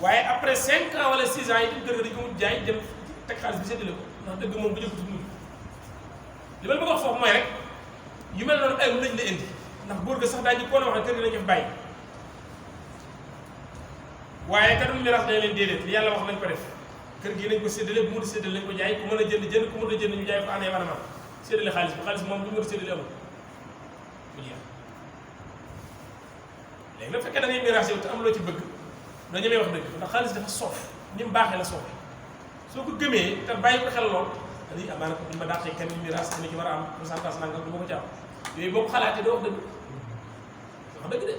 waaye après 5 ans wala 6 ans yi dem kër ga dañ ko mujj jaay dem teg xaalis bi séddale ko ndax dëgg moom bu jëkkutu mujj li ma bëgg wax foofu mooy rek yu mel noonu ay lañ la indi ndax góor ga sax daa ñu ko wax ne kër gi lañ ko bàyyi waaye kat mu miraas dañ leen déedéet li yàlla wax nañ ko def kër gi nañ ko séddale bu mu di séddale nañ ko jaay ku mën a jënd ku mën a jënd ñu jaay ko année maanaam séddale xaalis bi moom bu ñu mën a séddale amul bu jeex léegi nag fekkee da ngay miraas yow te am loo ci bëgg doo ñemee wax dëgg ndax xaalis dafa soof ni mu baaxee la soofee soo ko gëmee te bàyyi ko xel lool dañuy amaana ko ñu ma dàqee kenn miraas dina ci war a am pourcentage nangam du ma ko ci am yooyu boo ko xalaatee doo wax dëgg wax dëgg de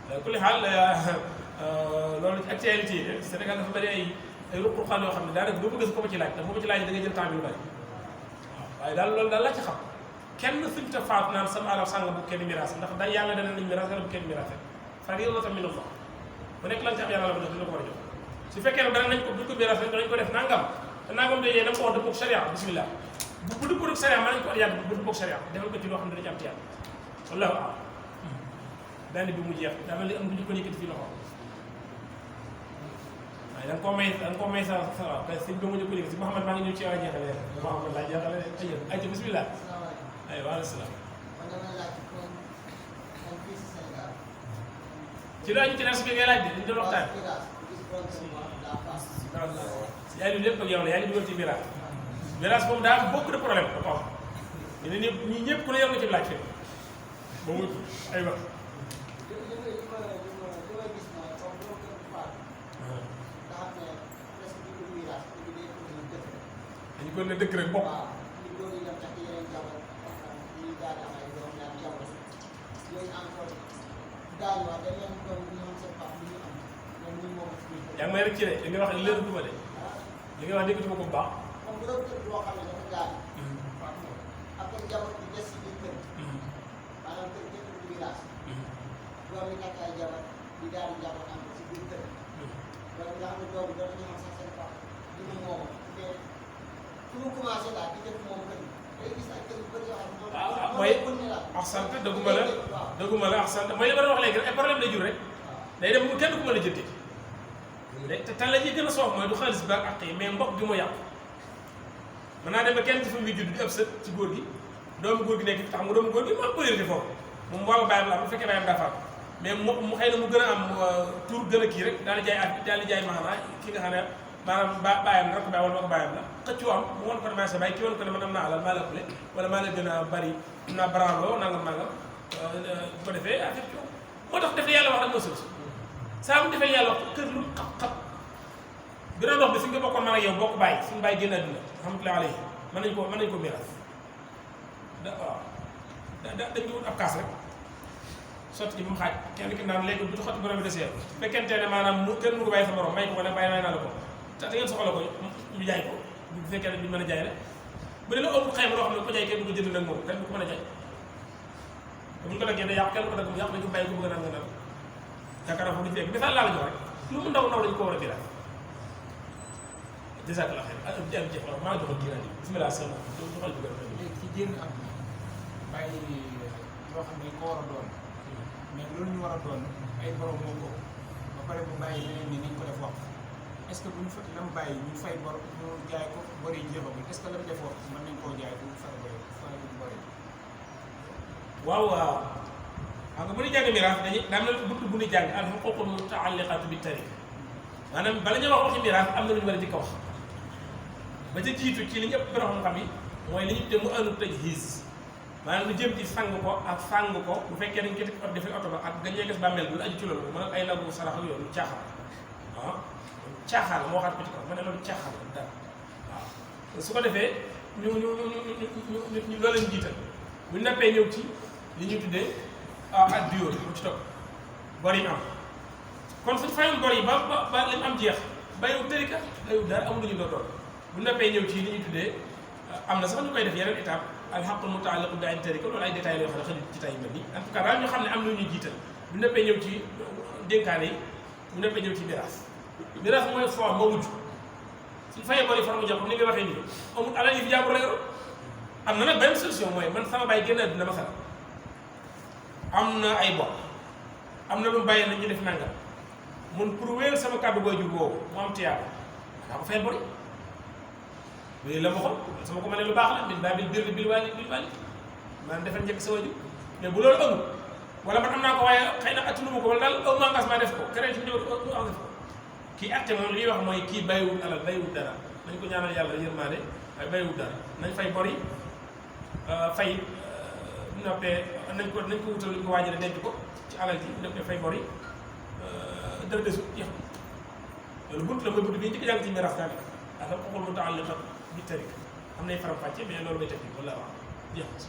waaw ku li xaal loolu ci actualité yi Sénégal dafa bëri ay ruq-ruqaan yoo xam ne daanaka boo bëgg ko ma ci laaj ndax boo ma ci laaj da ngay jël temps bi lu bëri waaw waaye daal loolu daal laa ci xam kenn suñ ta faatu naan sama alal sàngam bu kenn miraas ndax da yàlla dana nañ miraas bu kenn miraas fariidatan min Allah bu nekk lan ci am yàlla la ko jox dina ko war a jox su fekkee ne dana nañ ko buñ ko miraas dañ ko def nangam te nangam day yee na ko wax dëppoo sharia bismillah bu dëppoo ak sariya mën nañu ko orienté bu dëppoo ak sariya defal ko ci loo xam ne dañu am tiyaab wallahu a'lam benn bi mu jeex daa mel ni am bu ñu ko yëkkati fii loxo waaye da nga koo may sa waaw kay sëñ bi mu ñu ko yëkkati si Mouhamed maa ngi ñëw ci waa jeexale Mouhamed laa jeexale ay bismillah ay waaleykum salaam ci laaju ci nas bi ngay laaj de dañu doon waxtaan yaa ngi lépp ak yow la yaa ngi dugal ci miraas moom daa am beaucoup de problème da ko wax ñu ne ñii ñëpp ku ne yor nga ci laaj fi ba mu ay wax dañu ko ne dëkk rek bokk yaa ngi may rek ci de li nga wax leer duma de li nga wax déggatuma ko bu baax mooy axsant dëgguma la axsant mooy li ma doon wax léegi rek ay problème lay jur rek day dem bu kenn ku mën a jëndee te la ñuy gën a soof mooy du xaalis bi ak àq yi mais mbokk gi moo yàqu mën naa dem ba kenn ci fa muy judd di ëpp sët ci góor gi doomu góor gi nekk fi tax mu doomu góor gi moo priorité foofu moom wàllu bàyyam la am bu fekkee bàyyam daa faatu mais mu xëy na mu gën a am tur gën a kii rek daal di jaay at daal di jaay maanaam ki nga xam ne maanaam bàyyam la rek bàyyi wala ma ko bàyyam la xëccoo am mu woon ko ne maa sa bàyyi ki woon ko ne man am naa alal maa la ëppale wala maa la gën a bari am naa branlo nangam bu ko defee affaire coow moo tax def yàlla wax rek moo solution saa mu defee yàlla wax kër lu xap-xap bi doon dox bi suñ ko bokkoon man ak yow bokk bàyyi suñu bàyyi génn àdduna alhamdulilah alayhi mën nañ ko miiras waaw dañ ko wut ab kaas rek sotti ci mu xaaj kenn ki naan léegi bu xotti borom bi desee fekkente ne maanaam kenn mu ko bàyyi sa borom may ko ne bàyyi naa la ko te ngeen soxla ko ñu jaay ko bu fekkee ne duñ mën a jaay rek bu dee la ëpp xayma loo xam ne ko jaay kenn du ko jënd nag moom kenn du ko mën a jaay te buñ ko daggee da yàqu kenn ko dagg mu yàqu dañ ko bàyyi ko bëgg a naan nga naan yaakaar naa foofu duñ fekk misaal laa la jox rek lu mu ndaw ndaw dañ ko war a biral jazakallah xayr ak jëm jeex la maa joxal jiiraani bismillah sama joxal bi léegi ci génn am bàyyi loo xam ne ko war a doon mais loolu ñu war a doon ay borom moo ko ba pare bu bàyyi leneen ni nañ ko def wax est ce que bu ñu fa lam bàyyi ñu fay bor ñu jaay ko bor yi jeexagul est ce que lam def wax mën nañ koo jaay bu fay bor yi waaw waaw xam nga bu ñu jàng miraas dañuy daa am na buntu bu ñu jàng al huquuqul mutaalliqatu bi tarika maanaam bala ñu wax waxi miraas am na lu ñu war a njëkk a wax ba ca jiitu ci li ñu ëpp borom xam-xam yi mooy li ñu tuddee mu anu tajhiis maanaam lu jëm ci sang ko ak fàng ko bu fekkee dañ ko teg defee oto ba ak gañee ges bàmmeel bu aju ci loolu mën ay nagu sarax ak yoonu caaxaan waaw caaxaan moo waxaat ko ci kaw ma ne loolu caaxaan la dara waaw su ko defee ñu loolu lañ jiital bu ñu nappee ñëw ci li ñuy tuddee ak duo mu ci topp bor yi am kon suñ fayoon bor yi ba li mu am jeex bayu tërika bayu dara amul lu ñu doon bu ñu nappee ñëw ci li ñuy tuddee am na sax ñu koy def yeneen étape alxaqul mutaalliqu bi ay tarika loolu ay détails yoo xam ne xëy ci tay yu mel nii en tout cas daal ñu xam ne am na lu ñuy jiital bu neppee ñëw ci dénkaane yi bu neppee ñëw ci miraas mooy fond moo mujj suñu fayee bori for mu jox comme ni nga waxee nii amul alal yi fi jàmbur la yoroon am na nag benn solution mooy man sama bàyyi génn àdduna masala am na ay bor am na lu mu bàyyi na ñu def nangam mun pour wéyal sama kàddu waajur boobu mu am tiyaaba daa ko fayal bori mais la ma xool sama ko ma ne lu baax la min baabil birri bil waalidayni maanaam defal njëkk sa wajur mais bu loolu amul wala man am naa ko waaye xëy na attunu ma ko wala daal aw ma engagement def ko keneen ci ñëw def ko kii atte moom li ñuy wax mooy kii bàyyiwul alal bàyyiwul dara nañ ko ñaanal yàlla yërmaande waaye bàyyiwul dara nañ fay bor yi fay bu noppee nañ ko wutal lu ñu ko waajale denc ko ci alal ji bu noppee fay bor yi dara desul jeex loolu bunt la mooy bunt bi njëkk jàng ci miraas daanaka dafa xool mu taal li xam bi tarik am nay faram-fàcce mais loolu may teg wala waaw jeex